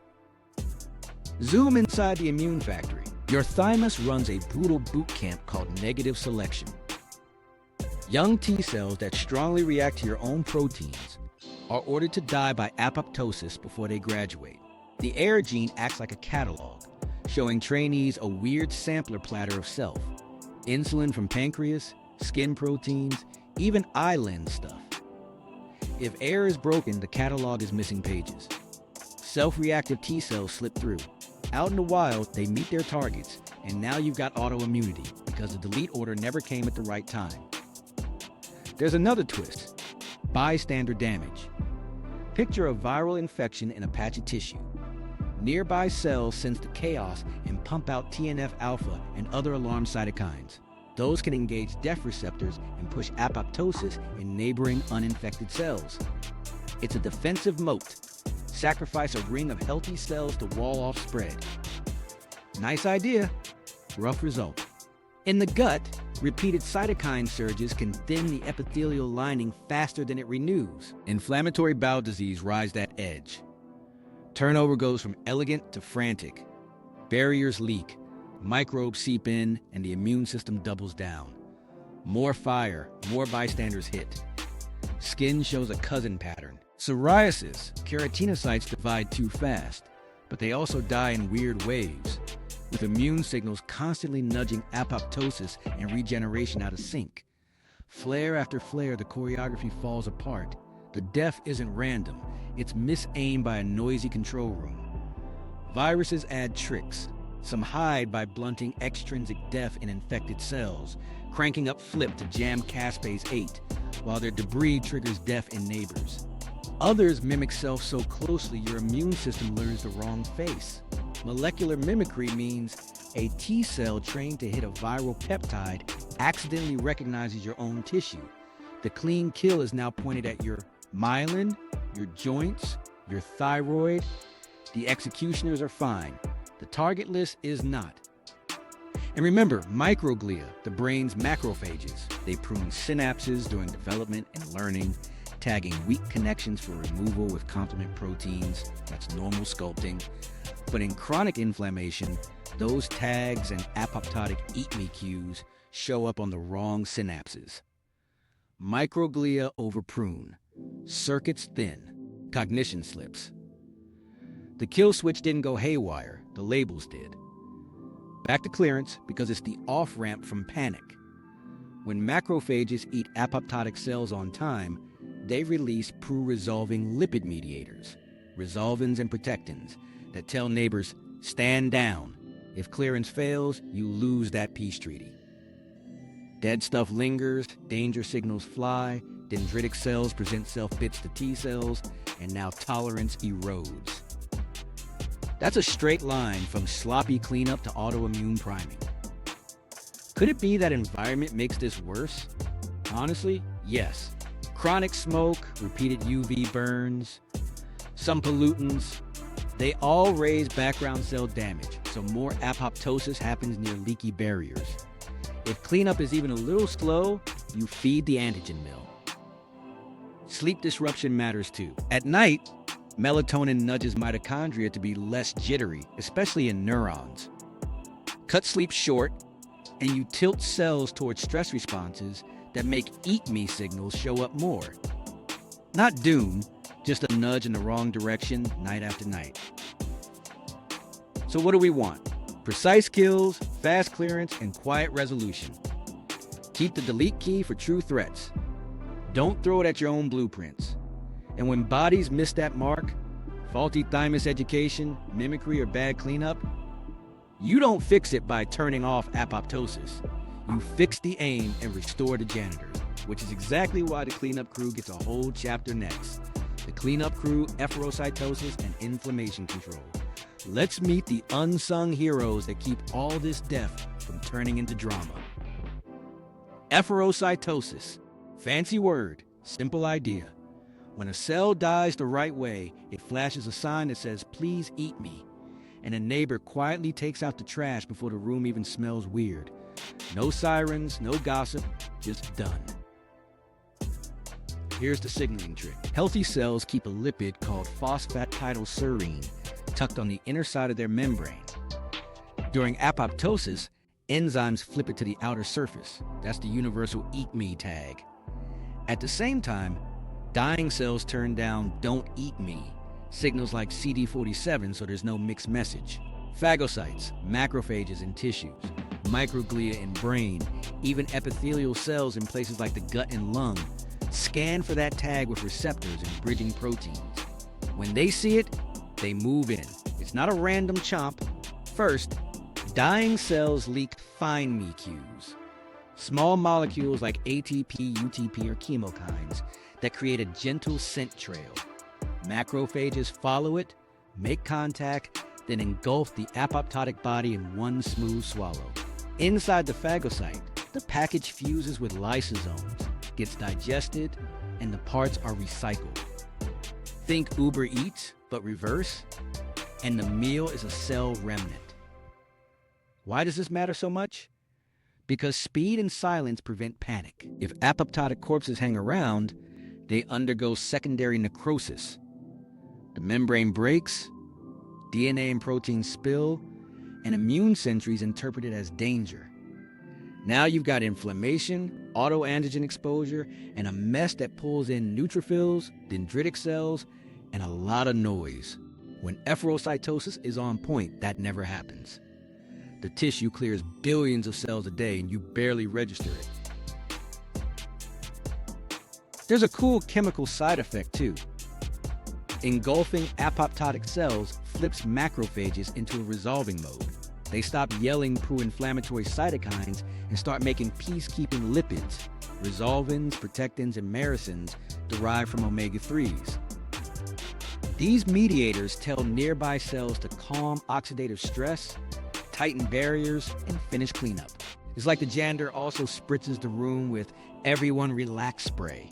A: Zoom inside the immune factory. Your thymus runs a brutal boot camp called negative selection. Young T cells that strongly react to your own proteins are ordered to die by apoptosis before they graduate. The AIR gene acts like a catalog, showing trainees a weird sampler platter of self. Insulin from pancreas, skin proteins, even eye lens stuff. If AIR is broken, the catalog is missing pages. Self-reactive T cells slip through. Out in the wild, they meet their targets, and now you've got autoimmunity because the delete order never came at the right time. There's another twist: bystander damage. Picture a viral infection in a patch of tissue. Nearby cells sense the chaos and pump out TNF-alpha and other alarm cytokines. Those can engage death receptors and push apoptosis in neighboring uninfected cells. It's a defensive moat. Sacrifice a ring of healthy cells to wall off spread. Nice idea, rough result. In the gut, repeated cytokine surges can thin the epithelial lining faster than it renews. Inflammatory bowel disease rides that edge. Turnover goes from elegant to frantic. Barriers leak, microbes seep in, and the immune system doubles down. More fire, more bystanders hit. Skin shows a cousin pattern. Psoriasis, keratinocytes divide too fast, but they also die in weird waves, with immune signals constantly nudging apoptosis and regeneration out of sync. Flare after flare, the choreography falls apart. The death isn't random, it's misaimed by a noisy control room. Viruses add tricks. Some hide by blunting extrinsic death in infected cells, cranking up flip to jam caspase 8, while their debris triggers death in neighbors. Others mimic self so closely your immune system learns the wrong face. Molecular mimicry means a T cell trained to hit a viral peptide accidentally recognizes your own tissue. The clean kill is now pointed at your myelin, your joints, your thyroid. The executioners are fine. The target list is not. And remember, microglia, the brain's macrophages. They prune synapses during development and learning, tagging weak connections for removal with complement proteins. That's normal sculpting. But in chronic inflammation, those tags and apoptotic eat-me cues show up on the wrong synapses. Microglia overprune. Circuits thin. Cognition slips. The kill switch didn't go haywire, the labels did. Back to clearance because it's the off-ramp from panic. When macrophages eat apoptotic cells on time, they release pro-resolving lipid mediators, resolvins and protectins, that tell neighbors, stand down. If clearance fails, you lose that peace treaty. Dead stuff lingers, danger signals fly, dendritic cells present self-bits to T cells, and now tolerance erodes. That's a straight line from sloppy cleanup to autoimmune priming. Could it be that environment makes this worse? Honestly, yes. Chronic smoke, repeated UV burns, some pollutants, they all raise background cell damage, so more apoptosis happens near leaky barriers. If cleanup is even a little slow, you feed the antigen mill. Sleep disruption matters too. At night, melatonin nudges mitochondria to be less jittery, especially in neurons. Cut sleep short, and you tilt cells towards stress responses that make eat-me signals show up more. Not doom, just a nudge in the wrong direction night after night. So what do we want? Precise kills, fast clearance, and quiet resolution. Keep the delete key for true threats. Don't throw it at your own blueprints. And when bodies miss that mark, faulty thymus education, mimicry, or bad cleanup, you don't fix it by turning off apoptosis. You fix the aim and restore the janitors, which is exactly why the cleanup crew gets a whole chapter next. The cleanup crew, efferocytosis, and inflammation control. Let's meet the unsung heroes that keep all this death from turning into drama. Efferocytosis, fancy word, Simple idea. When a cell dies the right way, it flashes a sign that says, "Please eat me." And a neighbor quietly takes out the trash before the room even smells weird. No sirens, no gossip, just done. Here's the signaling trick. Healthy cells keep a lipid called phosphatidylserine tucked on the inner side of their membrane. During apoptosis, enzymes flip it to the outer surface. That's the universal "eat me" tag. At the same time, dying cells turn down "don't eat me" signals like CD47, so there's no mixed message. Phagocytes, macrophages in tissues, microglia in brain, even epithelial cells in places like the gut and lung scan for that tag with receptors and bridging proteins. When they see it, they move in. It's not a random chomp. First, dying cells leak find me cues. Small molecules like ATP, UTP, or chemokines that create a gentle scent trail. Macrophages follow it, make contact, then engulf the apoptotic body in one smooth swallow. Inside the phagocyte, the package fuses with lysosomes, gets digested, and the parts are recycled. Think Uber Eats, but reverse, and the meal is a cell remnant. Why does this matter so much? Because speed and silence prevent panic. If apoptotic corpses hang around, they undergo secondary necrosis. The membrane breaks, DNA and proteins spill, and immune sentries interpret it as danger. Now you've got inflammation, autoantigen exposure, and a mess that pulls in neutrophils, dendritic cells, and a lot of noise. When efferocytosis is on point, that never happens. The tissue clears billions of cells a day and you barely register it. There's a cool chemical side effect too. Engulfing apoptotic cells flips macrophages into a resolving mode. They stop yelling pro-inflammatory cytokines and start making peacekeeping lipids, resolvins, protectins, and myrisins derived from omega-3s. These mediators tell nearby cells to calm oxidative stress, tighten barriers, and finish cleanup. It's like the janitor also spritzes the room with "everyone relax" spray.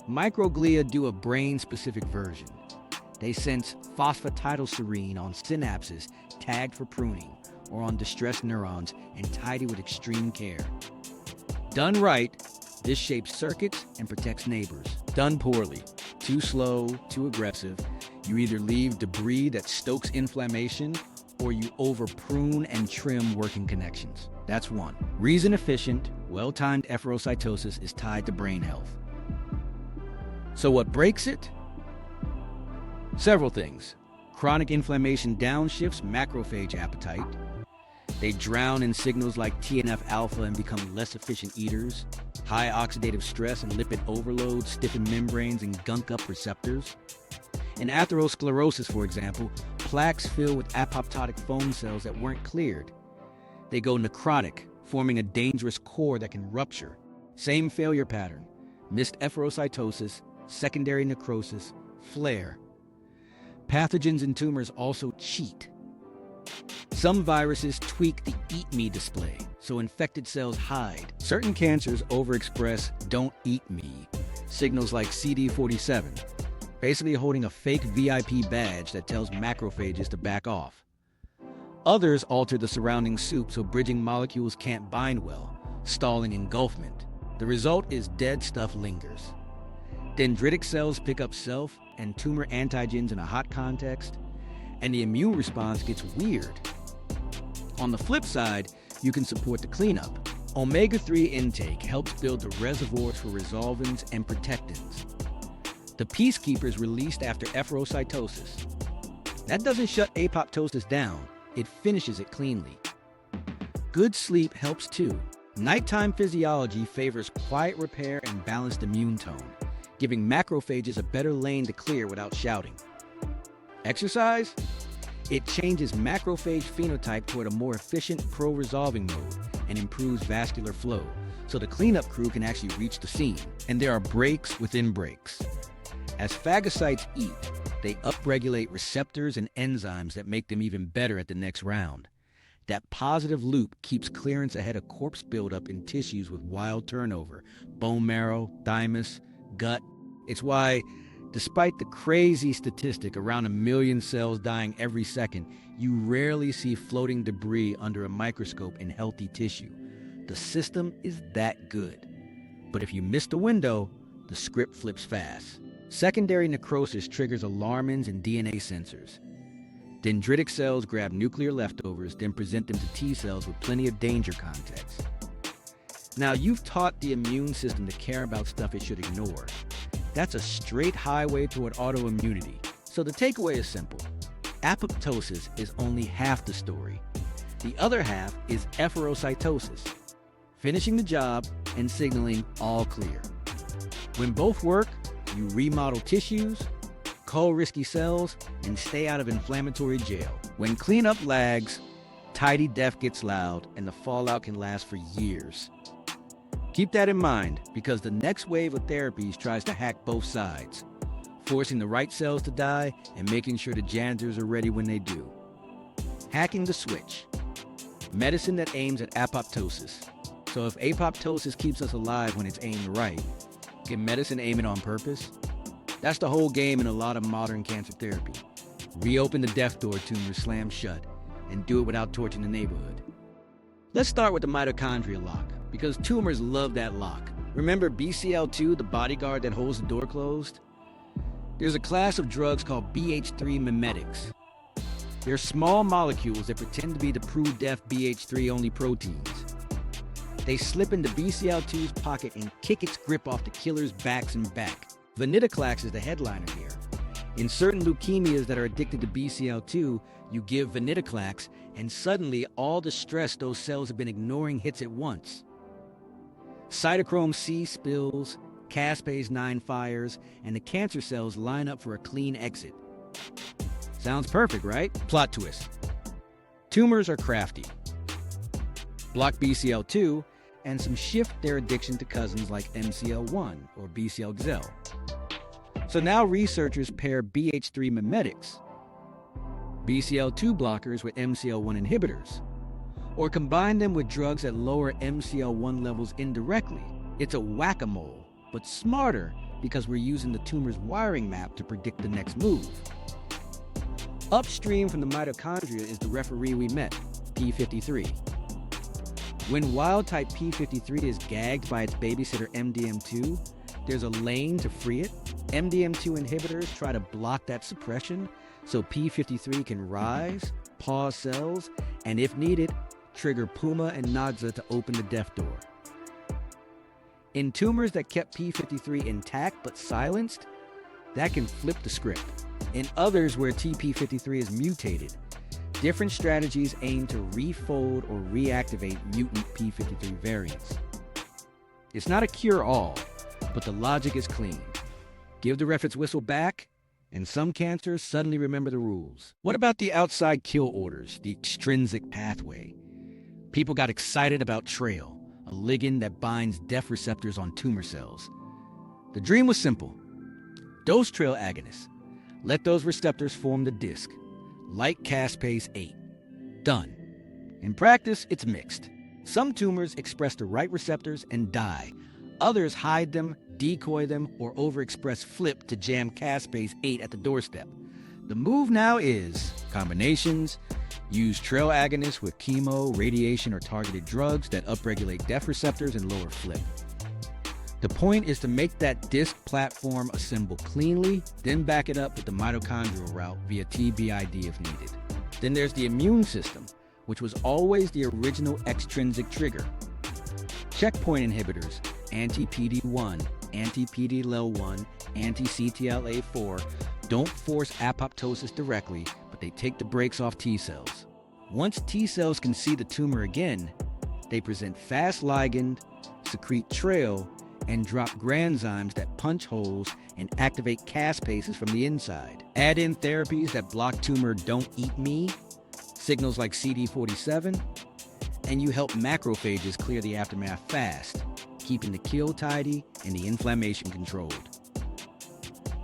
A: Microglia do a brain-specific version. They sense phosphatidylserine on synapses tagged for pruning, or on distressed neurons and tidy with extreme care. Done right, this shapes circuits and protects neighbors. Done poorly, too slow, too aggressive, you either leave debris that stokes inflammation, or you over-prune and trim working connections. That's one. Reason-efficient, well-timed efferocytosis is tied to brain health. So what breaks it? Several things. Chronic inflammation downshifts macrophage appetite. They drown in signals like TNF-alpha and become less efficient eaters. High oxidative stress and lipid overload stiffen membranes and gunk up receptors. In atherosclerosis, for example, plaques fill with apoptotic foam cells that weren't cleared. They go necrotic, forming a dangerous core that can rupture. Same failure pattern. Missed efferocytosis, secondary necrosis, flare. Pathogens and tumors also cheat. Some viruses tweak the "eat me" display, so infected cells hide. Certain cancers overexpress "don't eat me" signals like CD47, basically holding a fake VIP badge that tells macrophages to back off. Others alter the surrounding soup so bridging molecules can't bind well, stalling engulfment. The result is dead stuff lingers. Dendritic cells pick up self and tumor antigens in a hot context, and the immune response gets weird. On the flip side, you can support the cleanup. Omega-3 intake helps build the reservoirs for resolvins and protectins. The peacekeepers released after efferocytosis. That doesn't shut apoptosis down, it finishes it cleanly. Good sleep helps too. Nighttime physiology favors quiet repair and balanced immune tone, giving macrophages a better lane to clear without shouting. Exercise? It changes macrophage phenotype toward a more efficient pro-resolving mode and improves vascular flow, so the cleanup crew can actually reach the scene. And there are breaks within breaks. As phagocytes eat, they upregulate receptors and enzymes that make them even better at the next round. That positive loop keeps clearance ahead of corpse buildup in tissues with wild turnover, bone marrow, thymus, gut. It's why, despite the crazy statistic around 1 million cells dying every second, you rarely see floating debris under a microscope in healthy tissue. The system is that good. But if you miss the window, the script flips fast. Secondary necrosis triggers alarmins and DNA sensors. Dendritic cells grab nuclear leftovers, then present them to T cells with plenty of danger context. Now, you've taught the immune system to care about stuff it should ignore. That's a straight highway toward autoimmunity. So the takeaway is simple. Apoptosis is only half the story. The other half is efferocytosis, finishing the job and signaling all clear. When both work, you remodel tissues, cull risky cells, and stay out of inflammatory jail. When cleanup lags, tidy death gets loud, and the fallout can last for years. Keep that in mind, because the next wave of therapies tries to hack both sides, forcing the right cells to die and making sure the janitors are ready when they do. Hacking the switch. Medicine that aims at apoptosis. So if apoptosis keeps us alive when it's aimed right, can medicine aim it on purpose? That's the whole game in a lot of modern cancer therapy. Reopen the death door tumors slammed shut, and do it without torching the neighborhood. Let's start with the mitochondria lock, because tumors love that lock. Remember BCL2, the bodyguard that holds the door closed? There's a class of drugs called BH3 mimetics. They're small molecules that pretend to be the pro-death BH3-only proteins. They slip into BCL2's pocket and kick its grip off the killer's backs and back. Venetoclax is the headliner here. In certain leukemias that are addicted to BCL2, you give venetoclax, and suddenly all the stress those cells have been ignoring hits at once. Cytochrome C spills, caspase 9 fires, and the cancer cells line up for a clean exit. Sounds perfect, right? Plot twist. Tumors are crafty. Block BCL2, and some shift their addiction to cousins like MCL1 or BCL-XL. So now researchers pair BH3 mimetics, BCL2 blockers with MCL1 inhibitors, or combine them with drugs that lower MCL1 levels indirectly. It's a whack-a-mole, but smarter because we're using the tumor's wiring map to predict the next move. Upstream from the mitochondria is the referee we met, p53. When wild-type p53 is gagged by its babysitter MDM2, there's a lane to free it. MDM2 inhibitors try to block that suppression so p53 can rise, pause cells, and if needed, trigger Puma and Naxa to open the death door. In tumors that kept p53 intact but silenced, that can flip the script. In others where TP53 is mutated, different strategies aim to refold or reactivate mutant p53 variants. It's not a cure-all, but the logic is clean. Give the ref its whistle back, and some cancers suddenly remember the rules. What about the outside kill orders, the extrinsic pathway? People got excited about TRAIL, a ligand that binds death receptors on tumor cells. The dream was simple. Dose TRAIL agonists. Let those receptors form the disc, like caspase 8. Done. In practice, it's mixed. Some tumors express the right receptors and die. Others hide them, decoy them, or overexpress FLIP to jam caspase 8 at the doorstep. The move now is combinations, use TRAIL agonists with chemo, radiation, or targeted drugs that upregulate death receptors and lower FLIP. The point is to make that disc platform assemble cleanly, then back it up with the mitochondrial route via TBID if needed. Then there's the immune system, which was always the original extrinsic trigger. Checkpoint inhibitors, anti-PD1, anti-PD-L1, anti-CTLA4, don't force apoptosis directly, but they take the brakes off T cells. Once T cells can see the tumor again, they present fast ligand, secrete TRAIL, and drop granzymes that punch holes and activate caspases from the inside. Add in therapies that block tumor don't eat me, signals like CD47, and you help macrophages clear the aftermath fast, keeping the kill tidy and the inflammation controlled.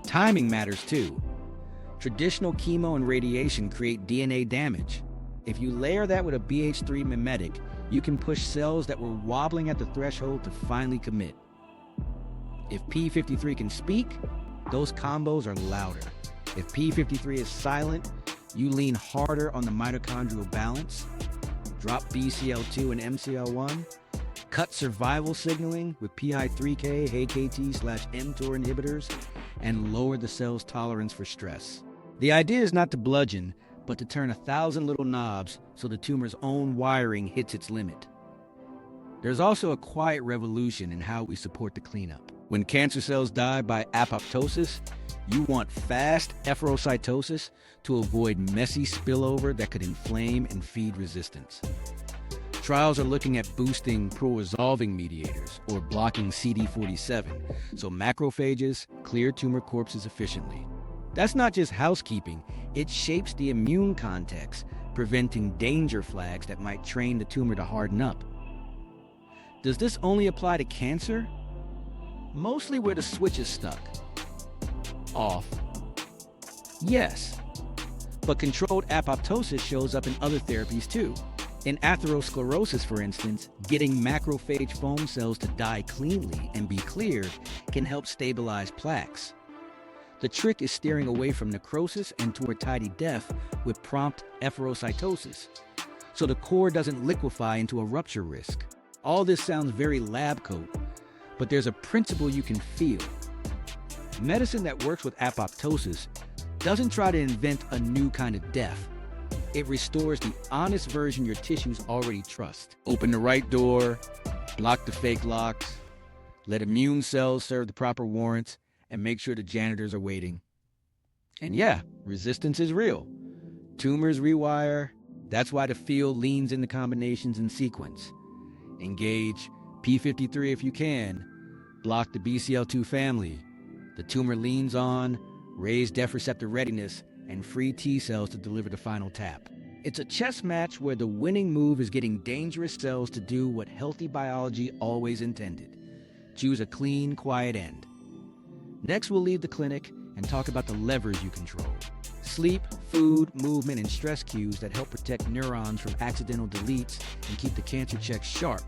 A: Timing matters too. Traditional chemo and radiation create DNA damage. If you layer that with a BH3 mimetic, you can push cells that were wobbling at the threshold to finally commit. If P53 can speak, those combos are louder. If P53 is silent, you lean harder on the mitochondrial balance, drop BCL2 and MCL1, cut survival signaling with PI3K, AKT/mTOR inhibitors, and lower the cell's tolerance for stress. The idea is not to bludgeon, but to turn 1,000 little knobs so the tumor's own wiring hits its limit. There's also a quiet revolution in how we support the cleanup. When cancer cells die by apoptosis, you want fast efferocytosis to avoid messy spillover that could inflame and feed resistance. Trials are looking at boosting pro-resolving mediators or blocking CD47, so macrophages clear tumor corpses efficiently. That's not just housekeeping, it shapes the immune context, preventing danger flags that might train the tumor to harden up. Does this only apply to cancer? Mostly where the switch is stuck. Off. Yes, but controlled apoptosis shows up in other therapies too. In atherosclerosis, for instance, getting macrophage foam cells to die cleanly and be cleared can help stabilize plaques. The trick is steering away from necrosis and toward tidy death with prompt efferocytosis, so the core doesn't liquefy into a rupture risk. All this sounds very lab coat, but there's a principle you can feel. Medicine that works with apoptosis doesn't try to invent a new kind of death. It restores the honest version your tissues already trust. Open the right door, block the fake locks, let immune cells serve the proper warrants, and make sure the janitors are waiting. And yeah, resistance is real. Tumors rewire. That's why the field leans into combinations in sequence. Engage P53 if you can. Block the BCL2 family. The tumor leans on, raise death receptor readiness, and free T cells to deliver the final tap. It's a chess match where the winning move is getting dangerous cells to do what healthy biology always intended. Choose a clean, quiet end. Next, we'll leave the clinic and talk about the levers you control. Sleep, food, movement, and stress cues that help protect neurons from accidental deletes and keep the cancer check sharp.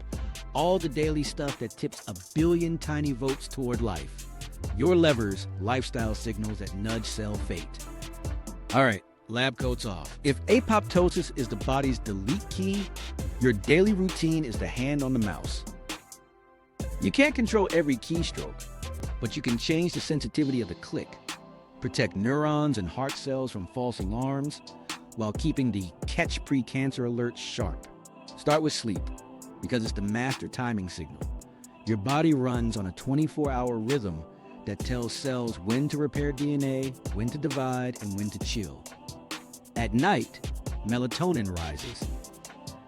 A: All the daily stuff that tips 1 billion tiny votes toward life. Your levers, lifestyle signals that nudge cell fate. All right, lab coats off. If apoptosis is the body's delete key, your daily routine is the hand on the mouse. You can't control every keystroke, but you can change the sensitivity of the click, protect neurons and heart cells from false alarms, while keeping the catch pre-cancer alerts sharp. Start with sleep, because it's the master timing signal. Your body runs on a 24-hour rhythm that tells cells when to repair DNA, when to divide, and when to chill. At night, melatonin rises.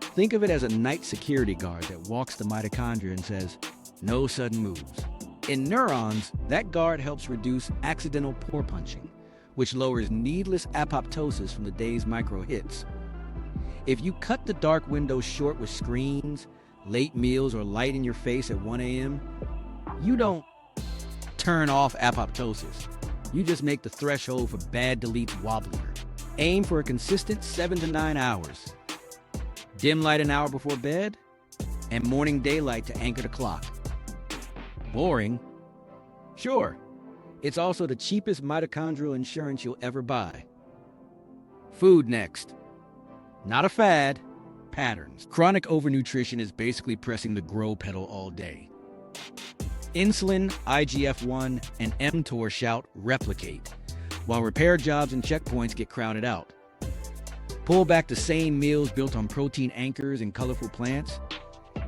A: Think of it as a night security guard that walks the mitochondria and says, no sudden moves. In neurons, that guard helps reduce accidental pore punching, which lowers needless apoptosis from the day's micro hits. If you cut the dark window short with screens, late meals, or light in your face at 1 a.m., you don't turn off apoptosis. You just make the threshold for bad deletes wobblier. Aim for a consistent 7 to 9 hours. Dim light an hour before bed, and morning daylight to anchor the clock. Boring? Sure. It's also the cheapest mitochondrial insurance you'll ever buy. Food next. Not a fad, patterns. Chronic overnutrition is basically pressing the grow pedal all day. Insulin, IGF-1, and mTOR shout replicate, while repair jobs and checkpoints get crowded out. Pull back the same meals built on protein anchors and colorful plants,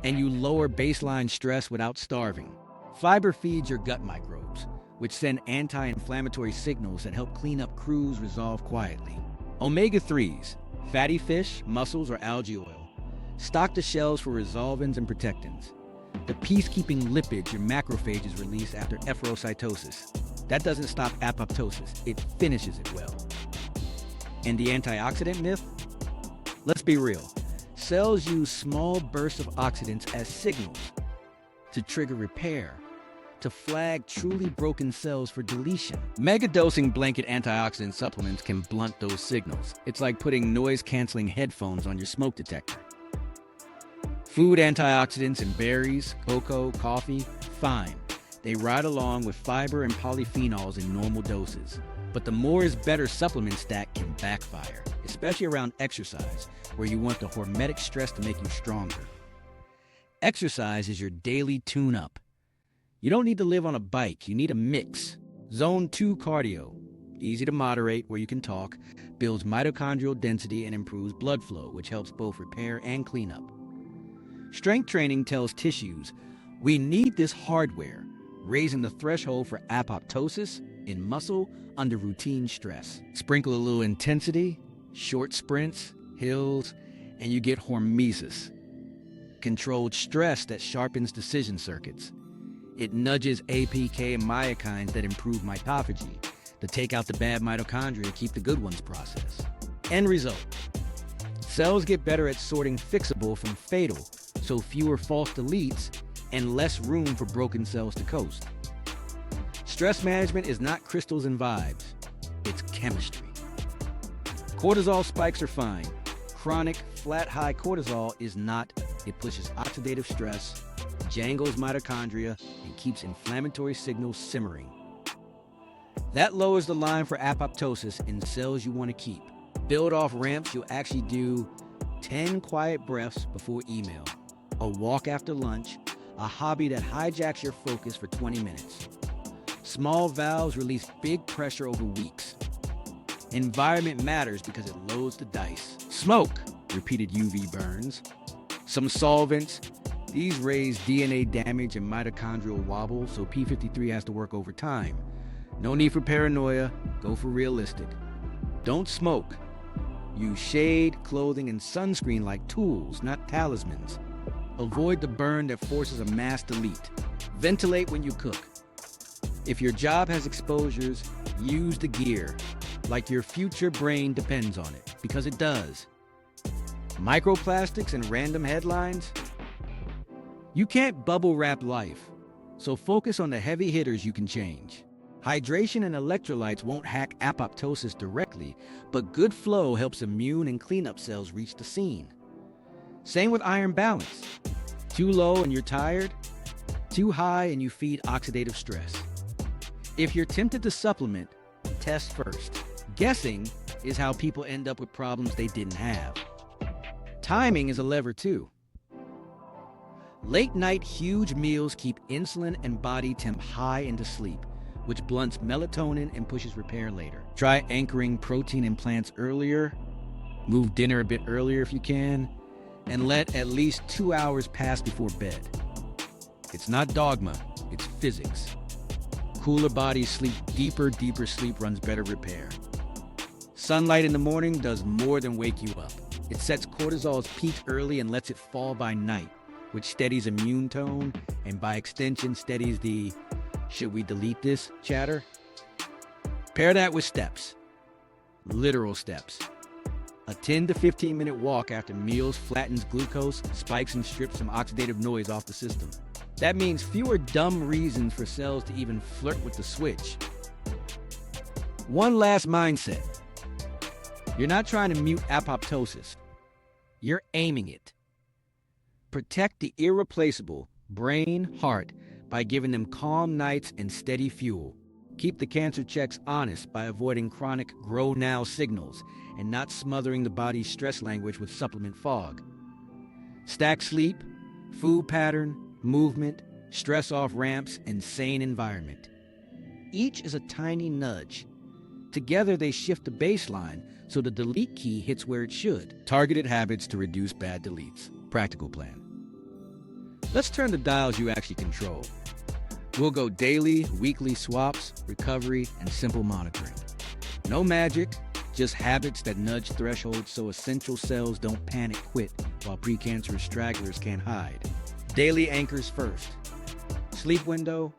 A: and you lower baseline stress without starving. Fiber feeds your gut microbes, which send anti-inflammatory signals that help clean up crews resolve quietly. Omega-3s, fatty fish, mussels, or algae oil, stock the shells for resolvins and protectants. The peacekeeping lipids your macrophages release after efferocytosis. That doesn't stop apoptosis, it finishes it well. And the antioxidant myth? Let's be real. Cells use small bursts of oxidants as signals to trigger repair, to flag truly broken cells for deletion. Megadosing blanket antioxidant supplements can blunt those signals. It's like putting noise-canceling headphones on your smoke detector. Food antioxidants in berries, cocoa, coffee, fine. They ride along with fiber and polyphenols in normal doses. But the more is better supplement stack can backfire, especially around exercise, where you want the hormetic stress to make you stronger. Exercise is your daily tune-up. You don't need to live on a bike, you need a mix. Zone 2 cardio, easy to moderate where you can talk, builds mitochondrial density and improves blood flow, which helps both repair and clean up. Strength training tells tissues, we need this hardware, raising the threshold for apoptosis in muscle under routine stress. Sprinkle a little intensity, short sprints, hills, and you get hormesis. Controlled stress that sharpens decision circuits. It nudges APK and myokines that improve mitophagy, to take out the bad mitochondria and keep the good ones processed. End result. Cells get better at sorting fixable from fatal, so fewer false deletes and less room for broken cells to coast. Stress management is not crystals and vibes, it's chemistry. Cortisol spikes are fine. Chronic, flat high cortisol is not. It pushes oxidative stress, jangles mitochondria, and keeps inflammatory signals simmering. That lowers the line for apoptosis in cells you want to keep. Build off ramps, you'll actually do 10 quiet breaths before email, a walk after lunch, a hobby that hijacks your focus for 20 minutes. Small valves release big pressure over weeks. Environment matters because it loads the dice. Smoke, repeated UV burns. Some solvents, these raise DNA damage and mitochondrial wobble, so P53 has to work overtime. No need for paranoia, go for realistic. Don't smoke. Use shade, clothing, and sunscreen like tools, not talismans. Avoid the burn that forces a mass delete. Ventilate when you cook. If your job has exposures, use the gear, like your future brain depends on it, because it does. Microplastics and random headlines? You can't bubble wrap life, so focus on the heavy hitters you can change. Hydration and electrolytes won't hack apoptosis directly, but good flow helps immune and cleanup cells reach the scene. Same with iron balance. Too low and you're tired, too high and you feed oxidative stress. If you're tempted to supplement, test first. Guessing is how people end up with problems they didn't have. Timing is a lever too. Late night huge meals keep insulin and body temp high into sleep, which blunts melatonin and pushes repair later. Try anchoring protein in plants earlier, move dinner a bit earlier if you can, and let at least 2 hours pass before bed. It's not dogma, it's physics. Cooler bodies sleep deeper sleep runs better repair. Sunlight in the morning does more than wake you up. It sets cortisol's peak early and lets it fall by night, which steadies immune tone and by extension steadies the "should we delete this" chatter. Pair that with steps. Literal steps. A 10 to 15 minute walk after meals flattens glucose, spikes and strips some oxidative noise off the system. That means fewer dumb reasons for cells to even flirt with the switch. One last mindset. You're not trying to mute apoptosis. You're aiming it. Protect the irreplaceable brain, heart, by giving them calm nights and steady fuel. Keep the cancer checks honest by avoiding chronic grow now signals and not smothering the body's stress language with supplement fog. Stack sleep, food pattern, movement, stress off ramps, and sane environment. Each is a tiny nudge. Together they shift the baseline so the delete key hits where it should. Targeted habits to reduce bad deletes. Practical plan. Let's turn the dials you actually control. We'll go daily, weekly swaps, recovery, and simple monitoring. No magic, just habits that nudge thresholds so essential cells don't panic quit while precancerous stragglers can't hide. Daily anchors first. Sleep window,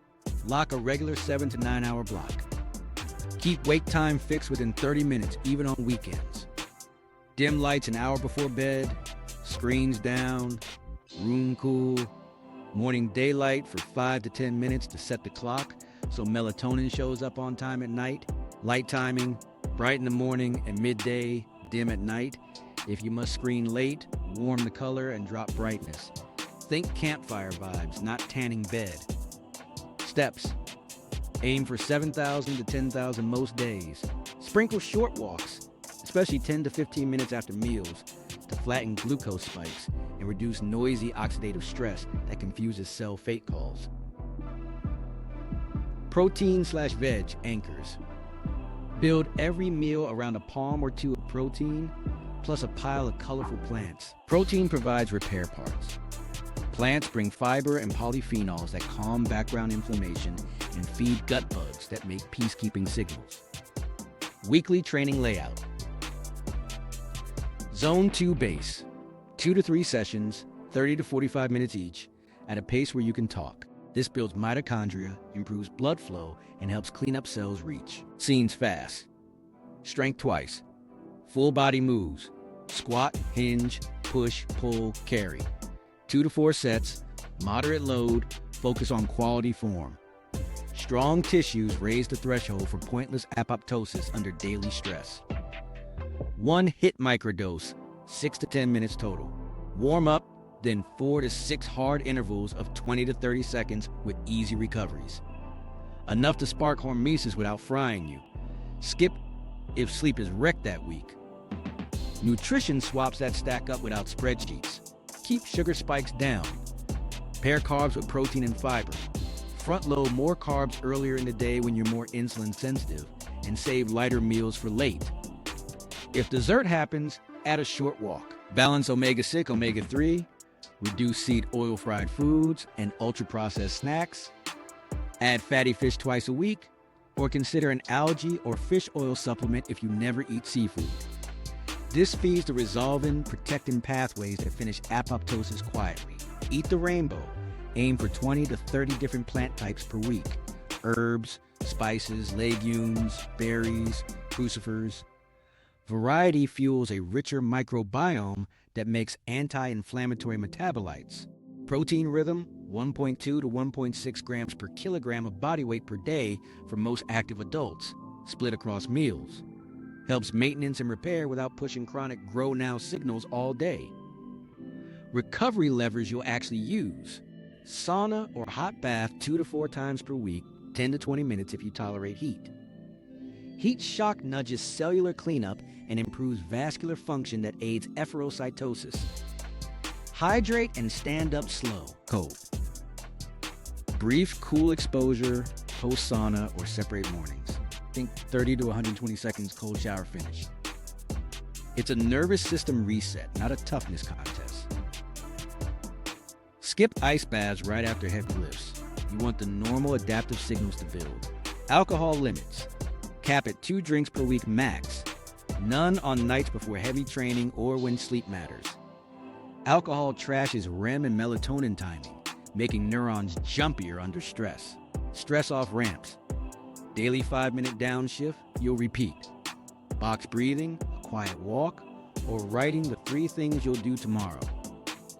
A: lock a regular 7 to 9 hour block. Keep wake time fixed within 30 minutes, even on weekends. Dim lights an hour before bed, screens down, room cool. Morning daylight for 5 to 10 minutes to set the clock so melatonin shows up on time at night. Light timing, bright in the morning and midday, dim at night. If you must screen late, warm the color and drop brightness. Think campfire vibes, not tanning bed. Steps. Aim for 7,000 to 10,000 most days. Sprinkle short walks, especially 10 to 15 minutes after meals, to flatten glucose spikes and reduce noisy oxidative stress that confuses cell fate calls. Protein/veg anchors. Build every meal around a palm or two of protein, plus a pile of colorful plants. Protein provides repair parts. Plants bring fiber and polyphenols that calm background inflammation and feed gut bugs that make peacekeeping signals. Weekly training layout. Zone 2 base. 2 to 3 sessions, 30 to 45 minutes each, at a pace where you can talk. This builds mitochondria, improves blood flow, and helps clean up cells reach. Scenes fast. Strength twice. Full body moves. Squat, hinge, push, pull, carry. 2 to 4 sets, moderate load, focus on quality form. Strong tissues raise the threshold for pointless apoptosis under daily stress. 1 hit microdose, 6 to 10 minutes total. Warm up, then 4 to 6 hard intervals of 20 to 30 seconds with easy recoveries. Enough to spark hormesis without frying you. Skip if sleep is wrecked that week. Nutrition swaps that stack up without spreadsheets. Keep sugar spikes down. Pair carbs with protein and fiber. Front load more carbs earlier in the day when you're more insulin sensitive, and save lighter meals for late. If dessert happens, add a short walk. Balance omega-6, omega-3, reduce seed oil fried foods and ultra-processed snacks. Add fatty fish twice a week, or consider an algae or fish oil supplement if you never eat seafood. This feeds the resolvin, protectin pathways that finish apoptosis quietly. Eat the rainbow. Aim for 20 to 30 different plant types per week. Herbs, spices, legumes, berries, crucifers. Variety fuels a richer microbiome that makes anti-inflammatory metabolites. Protein rhythm, 1.2 to 1.6 grams per kilogram of body weight per day for most active adults, split across meals. Helps maintenance and repair without pushing chronic grow now signals all day. Recovery levers you'll actually use. Sauna or hot bath 2 to 4 times per week, 10 to 20 minutes if you tolerate heat. Heat shock nudges cellular cleanup and improves vascular function that aids efferocytosis. Hydrate and stand up slow, cold. Brief, cool exposure, post sauna or separate mornings. Think 30 to 120 seconds cold shower finish. It's a nervous system reset, not a toughness contest. Skip ice baths right after heavy lifts. You want the normal adaptive signals to build. Alcohol limits. Cap at 2 drinks per week max. None on nights before heavy training or when sleep matters. Alcohol trashes REM and melatonin timing, making neurons jumpier under stress. Stress off ramps. Daily 5-minute downshift, you'll repeat. Box breathing, a quiet walk, or writing the 3 things you'll do tomorrow.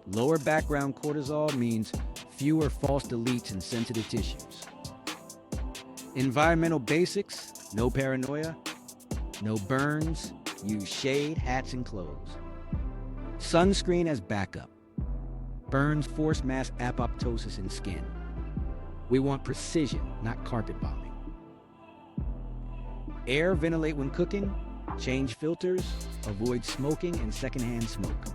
A: Lower background cortisol means fewer false deletes in sensitive tissues. Environmental basics, no paranoia, no burns, use shade, hats, and clothes. Sunscreen as backup. Burns force mass apoptosis in skin. We want precision, not carpet bombing. Air ventilate when cooking, change filters, avoid smoking and secondhand smoke.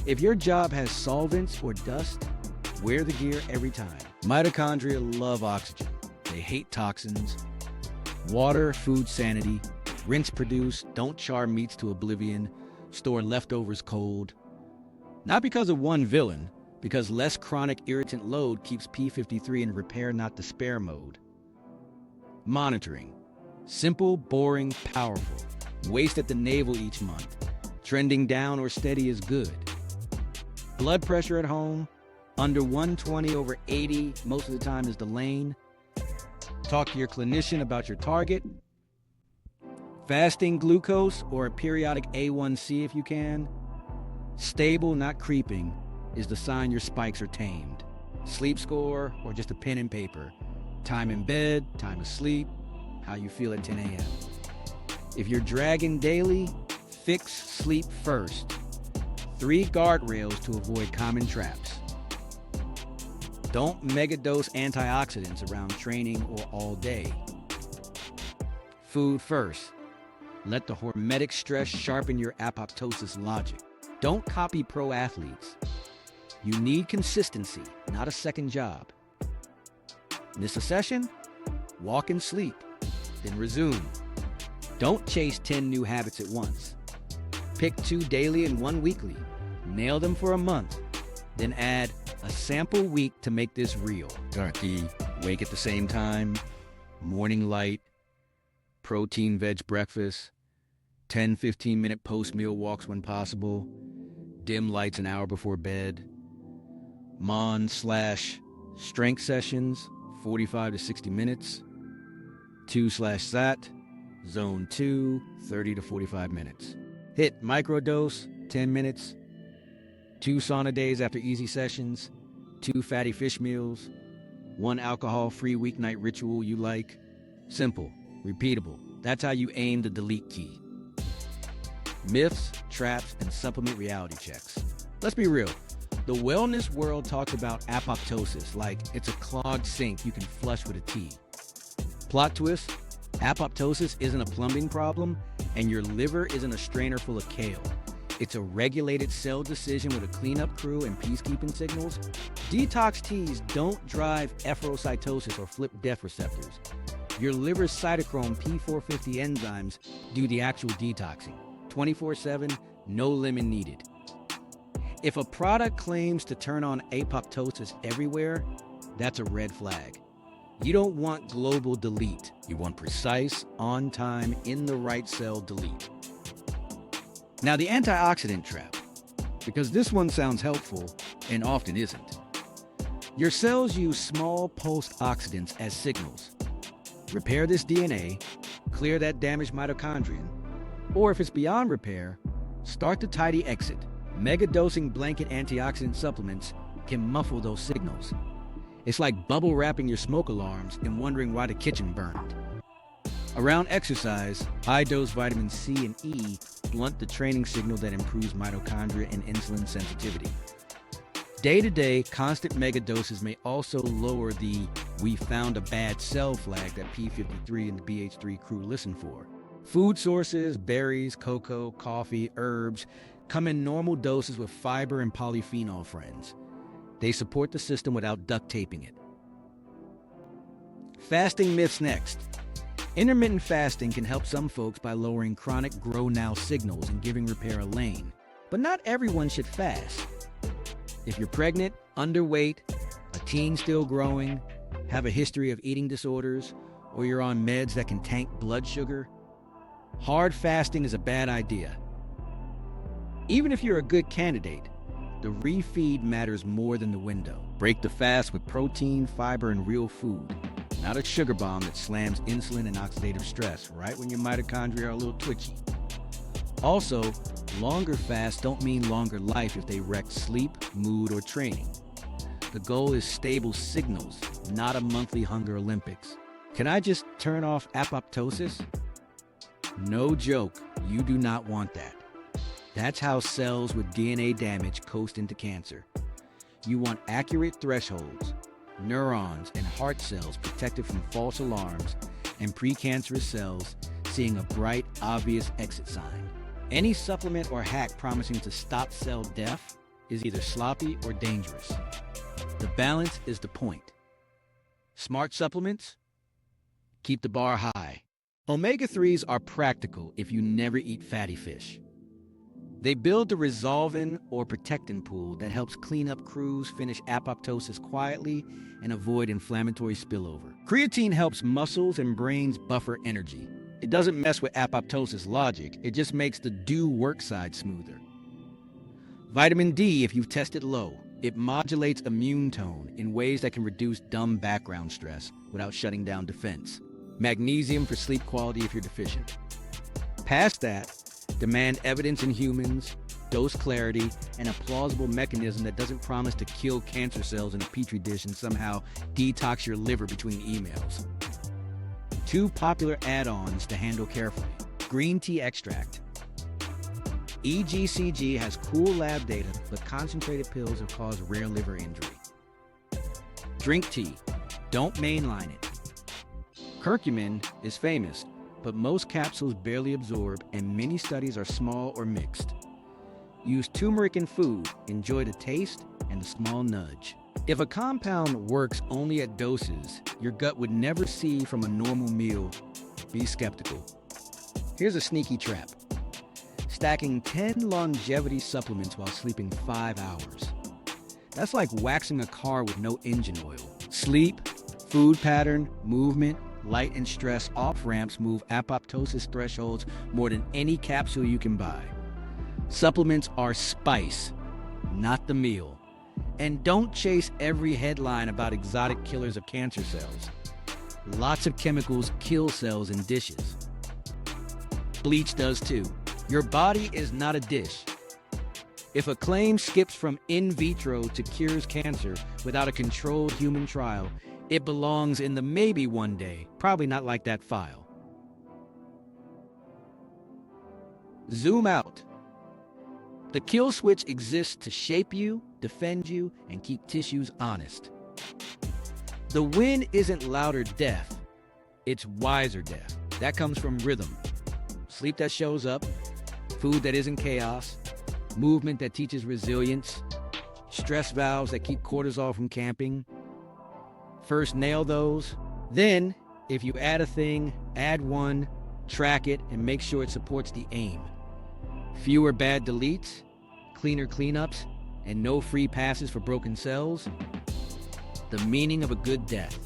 A: If your job has solvents or dust, wear the gear every time. Mitochondria love oxygen. They hate toxins. Water, food sanity. Rinse, produce, don't char meats to oblivion. Store leftovers cold. Not because of one villain, because less chronic irritant load keeps P53 in repair not despair mode. Monitoring. Simple, boring, powerful. Waste at the navel each month. Trending down or steady is good. Blood pressure at home, under 120/80 most of the time is the lane. Talk to your clinician about your target. Fasting glucose or a periodic A1C if you can. Stable, not creeping, is the sign your spikes are tamed. sleep score, or just a pen and paper. Time in bed, time asleep, how you feel at 10 a.m. If you're dragging daily, fix sleep first. 3 guardrails to avoid common traps. Don't megadose antioxidants around training or all day. Food first. Let the hormetic stress sharpen your apoptosis logic. Don't copy pro athletes. You need consistency, not a second job. Miss a session? Walk and sleep, then resume. Don't chase 10 new habits at once. Pick 2 daily and 1 weekly. Nail them for a month. Then add a sample week to make this real. The wake at the same time, morning light, protein veg breakfast, 10-15 minute post-meal walks when possible, dim lights an hour before bed, Mon/strength sessions, 45 to 60 minutes, 2/SAT, zone 2, 30 to 45 minutes. Hit microdose, 10 minutes, 2 sauna days after easy sessions, 2 fatty fish meals, 1 alcohol-free weeknight ritual you like. Simple, repeatable. That's how you aim the delete key. Myths, traps, and supplement reality checks. Let's be real. The wellness world talks about apoptosis like it's a clogged sink you can flush with a tea. Plot twist, apoptosis isn't a plumbing problem, and your liver isn't a strainer full of kale. It's a regulated cell decision with a cleanup crew and peacekeeping signals. Detox teas don't drive efferocytosis or flip death receptors. Your liver's cytochrome P450 enzymes do the actual detoxing. 24/7, no lemon needed. If a product claims to turn on apoptosis everywhere, that's a red flag. You don't want global delete. You want precise, on time, in the right cell delete. Now the antioxidant trap, because this one sounds helpful and often isn't. Your cells use small pulsed oxidants as signals. Repair this DNA, clear that damaged mitochondrion, or if it's beyond repair, start the tidy exit. Megadosing blanket antioxidant supplements can muffle those signals. It's like bubble wrapping your smoke alarms and wondering why the kitchen burned. Around exercise, high-dose vitamin C and E blunt the training signal that improves mitochondria and insulin sensitivity. Day-to-day, constant megadoses may also lower the "we found a bad cell" flag that P53 and the BH3 crew listen for. Food sources, berries, cocoa, coffee, herbs, come in normal doses with fiber and polyphenol friends. They support the system without duct taping it. Fasting myths next. Intermittent fasting can help some folks by lowering chronic grow now signals and giving repair a lane. But not everyone should fast. If you're pregnant, underweight, a teen still growing, have a history of eating disorders, or you're on meds that can tank blood sugar, hard fasting is a bad idea. Even if you're a good candidate, the refeed matters more than the window. Break the fast with protein, fiber, and real food, not a sugar bomb that slams insulin and oxidative stress right when your mitochondria are a little twitchy. Also, longer fasts don't mean longer life if they wreck sleep, mood, or training. The goal is stable signals, not a monthly hunger Olympics. Can I just turn off apoptosis? No joke, you do not want that. That's how cells with DNA damage coast into cancer. You want accurate thresholds, neurons and heart cells protected from false alarms, and precancerous cells seeing a bright, obvious exit sign. Any supplement or hack promising to stop cell death is either sloppy or dangerous. The balance is the point. Smart supplements? Keep the bar high. Omega-3s are practical if you never eat fatty fish. They build the resolvin or protectin pool that helps cleanup crews finish apoptosis quietly and avoid inflammatory spillover. Creatine helps muscles and brains buffer energy. It doesn't mess with apoptosis logic, it just makes the do work side smoother. Vitamin D, if you've tested low, it modulates immune tone in ways that can reduce dumb background stress without shutting down defense. Magnesium for sleep quality if you're deficient. Past that, demand evidence in humans, dose clarity, and a plausible mechanism that doesn't promise to kill cancer cells in a petri dish and somehow detox your liver between emails. 2 popular add-ons to handle carefully. Green tea extract. EGCG has cool lab data, but concentrated pills have caused rare liver injury. Drink tea. Don't mainline it. Curcumin is famous, but most capsules barely absorb, and many studies are small or mixed. Use turmeric in food. Enjoy the taste and the small nudge. If a compound works only at doses your gut would never see from a normal meal, be skeptical. Here's a sneaky trap. Stacking 10 longevity supplements while sleeping 5 hours. That's like waxing a car with no engine oil. Sleep, food pattern, movement, light and stress off-ramps move apoptosis thresholds more than any capsule you can buy. Supplements are spice, not the meal. And don't chase every headline about exotic killers of cancer cells. Lots of chemicals kill cells in dishes. Bleach does too. Your body is not a dish. If a claim skips from in vitro to cures cancer without a controlled human trial, it belongs in the maybe one day, probably not like that file. Zoom out. The kill switch exists to shape you, defend you, and keep tissues honest. The win isn't louder death, it's wiser death. That comes from rhythm. Sleep that shows up, food that isn't chaos, movement that teaches resilience, stress valves that keep cortisol from camping. First nail those, then, if you add a thing, add one, track it, and make sure it supports the aim. Fewer bad deletes, cleaner cleanups, and no free passes for broken cells. The meaning of a good death.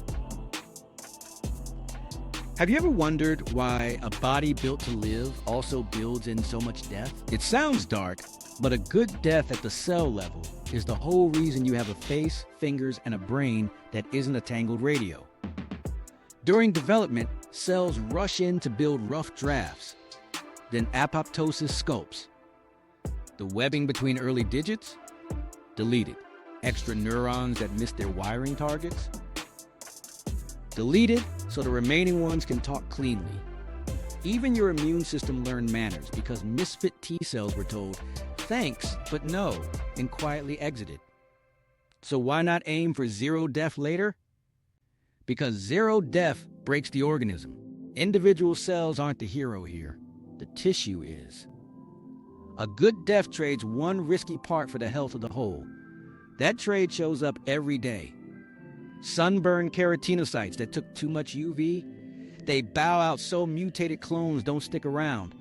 A: Have you ever wondered why a body built to live also builds in so much death? It sounds dark, but a good death at the cell level is the whole reason you have a face, fingers, and a brain that isn't a tangled radio. During development, cells rush in to build rough drafts. Then apoptosis sculpts. The webbing between early digits? Deleted. Extra neurons that miss their wiring targets? Deleted so the remaining ones can talk cleanly. Even your immune system learned manners because misfit T cells were told, "Thanks, but no," and quietly exited. So why not aim for zero death later? Because zero death breaks the organism. Individual cells aren't the hero here. The tissue is. A good death trades one risky part for the health of the whole. That trade shows up every day. Sunburned keratinocytes that took too much UV, they bow out so mutated clones don't stick around.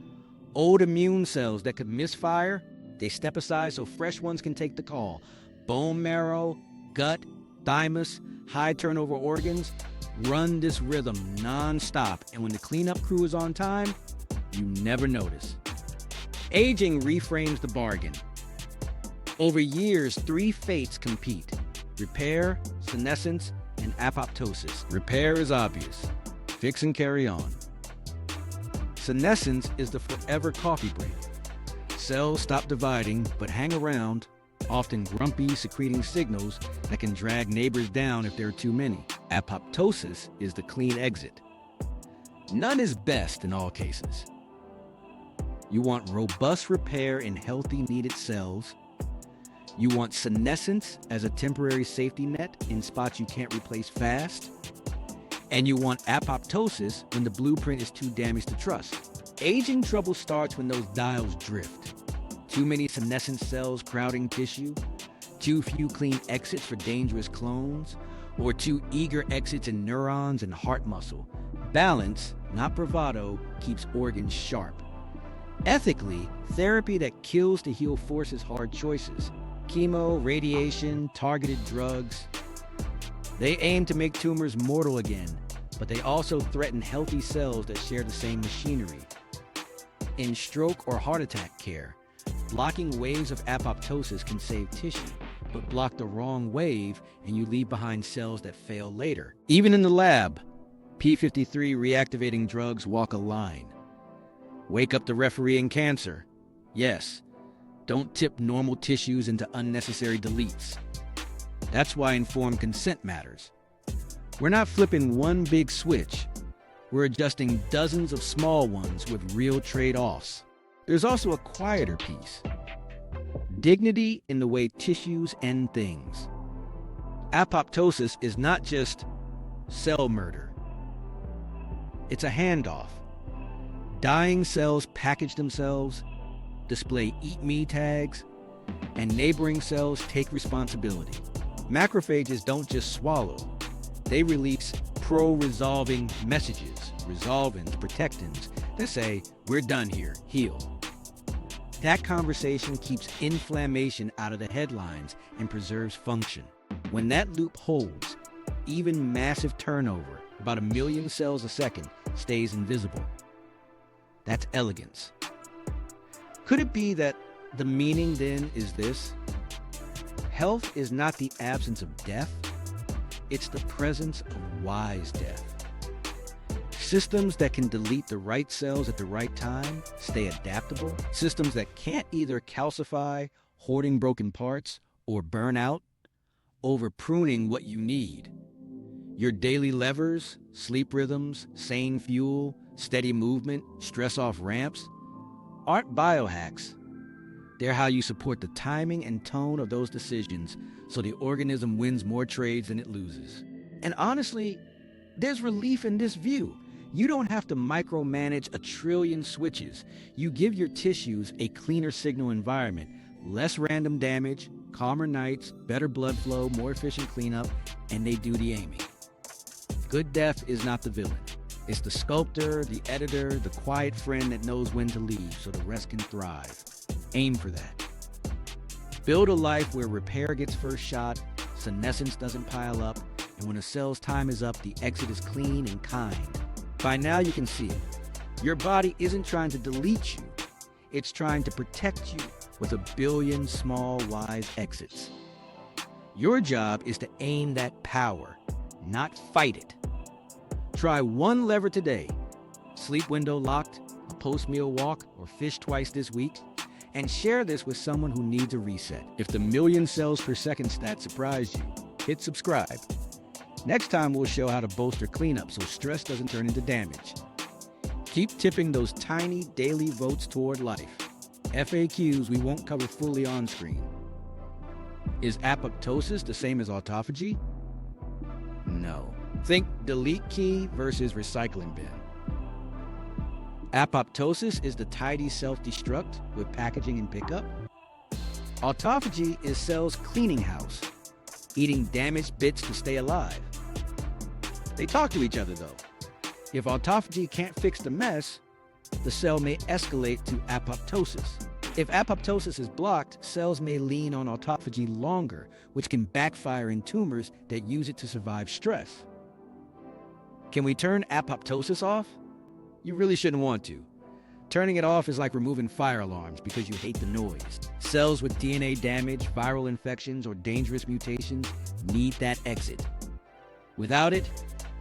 A: Old immune cells that could misfire, they step aside so fresh ones can take the call. Bone marrow, gut, thymus, high turnover organs, run this rhythm non-stop, and when the cleanup crew is on time, you never notice. Aging reframes the bargain. Over years, 3 fates compete: repair, senescence, and apoptosis. Repair is obvious. Fix and carry on. Senescence is the forever coffee break. Cells stop dividing, but hang around, often grumpy, secreting signals that can drag neighbors down if there are too many. Apoptosis is the clean exit. None is best in all cases. You want robust repair in healthy, needed cells. You want senescence as a temporary safety net in spots you can't replace fast. And you want apoptosis when the blueprint is too damaged to trust. Aging trouble starts when those dials drift. Too many senescent cells crowding tissue, too few clean exits for dangerous clones, or too eager exits in neurons and heart muscle. Balance, not bravado, keeps organs sharp. Ethically, therapy that kills to heal forces hard choices. Chemo, radiation, targeted drugs. They aim to make tumors mortal again, but they also threaten healthy cells that share the same machinery. In stroke or heart attack care, blocking waves of apoptosis can save tissue, but block the wrong wave and you leave behind cells that fail later. Even in the lab, p53 reactivating drugs walk a line. Wake up the referee in cancer. Yes, Don't tip normal tissues into unnecessary deletes. That's why informed consent matters. We're not flipping one big switch. We're adjusting dozens of small ones with real trade-offs. There's also a quieter piece. Dignity in the way tissues end things. Apoptosis is not just cell murder. It's a handoff. Dying cells package themselves, display "Eat Me" tags, and neighboring cells take responsibility. Macrophages don't just swallow. They release pro-resolving messages, resolvins, protectins, that say, "We're done here, heal." That conversation keeps inflammation out of the headlines and preserves function. When that loop holds, even massive turnover, about 1 million cells a second, stays invisible. That's elegance. Could it be that the meaning then is this? Health is not the absence of death, it's the presence of wise death. Systems that can delete the right cells at the right time, stay adaptable. Systems that can't either calcify, hoarding broken parts, or burn out, over pruning what you need. Your daily levers, sleep rhythms, sane fuel, steady movement, stress off ramps, aren't biohacks. They're how you support the timing and tone of those decisions so the organism wins more trades than it loses. And honestly, there's relief in this view. You don't have to micromanage 1 trillion switches. You give your tissues a cleaner signal environment, less random damage, calmer nights, better blood flow, more efficient cleanup, and they do the aiming. Good death is not the villain. It's the sculptor, the editor, the quiet friend that knows when to leave so the rest can thrive. Aim for that. Build a life where repair gets first shot, senescence doesn't pile up, and when a cell's time is up, the exit is clean and kind. By now you can see it. Your body isn't trying to delete you. It's trying to protect you with 1 billion small, wise exits. Your job is to aim that power, not fight it. Try one lever today. Sleep window locked, a post-meal walk, or fish twice this week. And share this with someone who needs a reset. If the 1 million cells per second stat surprised you, hit subscribe. Next time we'll show how to bolster cleanup so stress doesn't turn into damage. Keep tipping those tiny daily votes toward life. FAQs we won't cover fully on screen. Is apoptosis the same as autophagy? No. Think delete key versus recycling bin. Apoptosis is the tidy self-destruct with packaging and pickup. Autophagy is cells' cleaning house, eating damaged bits to stay alive. They talk to each other though. If autophagy can't fix the mess, the cell may escalate to apoptosis. If apoptosis is blocked, cells may lean on autophagy longer, which can backfire in tumors that use it to survive stress. Can we turn apoptosis off? You really shouldn't want to. Turning it off is like removing fire alarms because you hate the noise. Cells with DNA damage, viral infections, or dangerous mutations need that exit. Without it,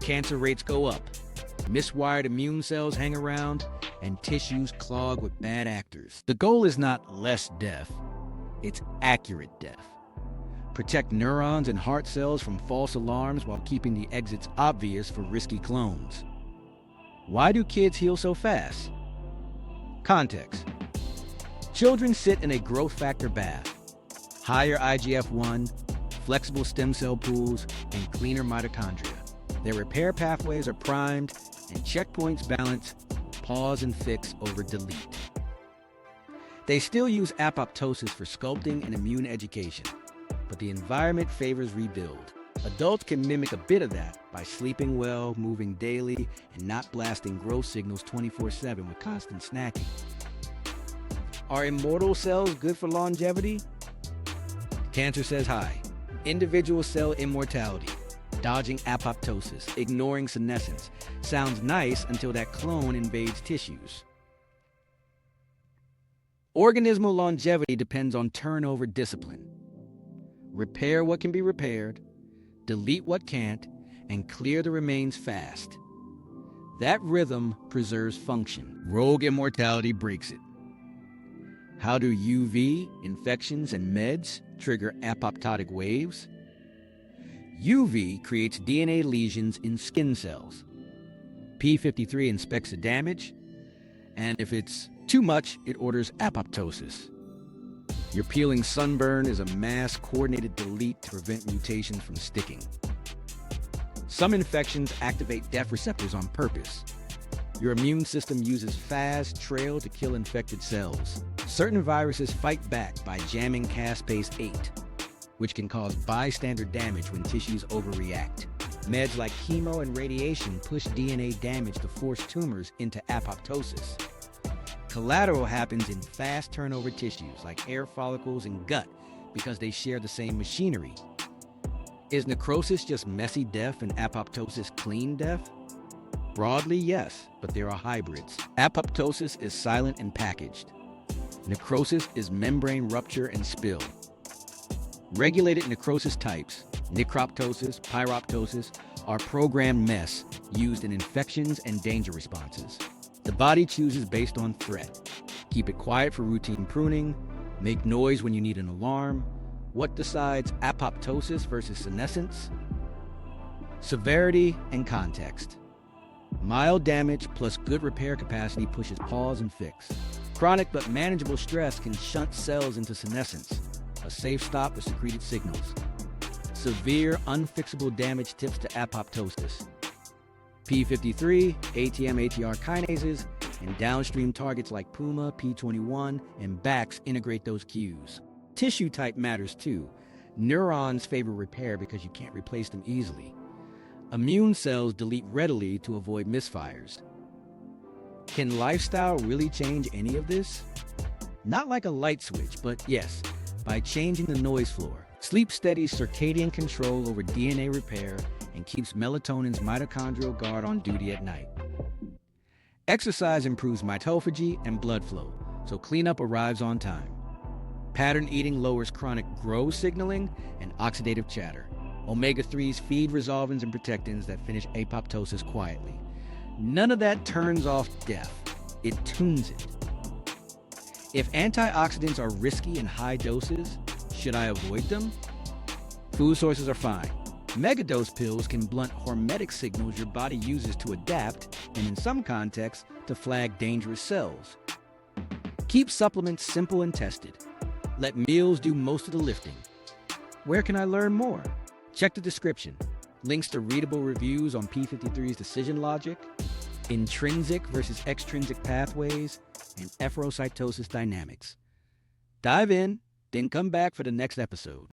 A: cancer rates go up, miswired immune cells hang around, and tissues clog with bad actors. The goal is not less death, it's accurate death. Protect neurons and heart cells from false alarms while keeping the exits obvious for risky clones. Why do kids heal so fast? Context. Children sit in a growth factor bath. Higher IGF-1, flexible stem cell pools, and cleaner mitochondria. Their repair pathways are primed and checkpoints balance, pause and fix over delete. They still use apoptosis for sculpting and immune education, but the environment favors rebuild. Adults can mimic a bit of that by sleeping well, moving daily, and not blasting growth signals 24/7 with constant snacking. Are immortal cells good for longevity? Cancer says hi. Individual cell immortality, dodging apoptosis, ignoring senescence. Sounds nice until that clone invades tissues. Organismal longevity depends on turnover discipline. Repair what can be repaired, delete what can't, and clear the remains fast. That rhythm preserves function. Rogue immortality breaks it. How do UV, infections, and meds trigger apoptotic waves? UV creates DNA lesions in skin cells. P53 inspects the damage, and if it's too much, it orders apoptosis. Your peeling sunburn is a mass coordinated delete to prevent mutations from sticking. Some infections activate death receptors on purpose. Your immune system uses fast trail to kill infected cells. Certain viruses fight back by jamming caspase 8, which can cause bystander damage when tissues overreact. Meds like chemo and radiation push DNA damage to force tumors into apoptosis. Collateral happens in fast turnover tissues like hair follicles and gut because they share the same machinery. Is necrosis just messy death and apoptosis clean death? Broadly, yes, but there are hybrids. Apoptosis is silent and packaged. Necrosis is membrane rupture and spill. Regulated necrosis types, necroptosis, pyroptosis, are programmed mess used in infections and danger responses. The body chooses based on threat. Keep it quiet for routine pruning, make noise when you need an alarm. What decides apoptosis versus senescence? Severity and context. Mild damage plus good repair capacity pushes pause and fix. Chronic but manageable stress can shunt cells into senescence, a safe stop with secreted signals. Severe, unfixable damage tips to apoptosis. P53, ATM-ATR kinases, and downstream targets like PUMA, P21, and BAX integrate those cues. Tissue type matters too. Neurons favor repair because you can't replace them easily. Immune cells delete readily to avoid misfires. Can lifestyle really change any of this? Not like a light switch, but yes, by changing the noise floor. Sleep steadies circadian control over DNA repair and keeps melatonin's mitochondrial guard on duty at night. Exercise improves mitophagy and blood flow, so cleanup arrives on time. Pattern eating lowers chronic growth signaling and oxidative chatter. Omega-3s feed resolvins and protectins that finish apoptosis quietly. None of that turns off death. It tunes it. If antioxidants are risky in high doses, should I avoid them? Food sources are fine. Megadose pills can blunt hormetic signals your body uses to adapt, and in some contexts, to flag dangerous cells. Keep supplements simple and tested. Let meals do most of the lifting. Where can I learn more? Check the description. Links to readable reviews on P53's decision logic, intrinsic versus extrinsic pathways, and efferocytosis dynamics. Dive in, then come back for the next episode.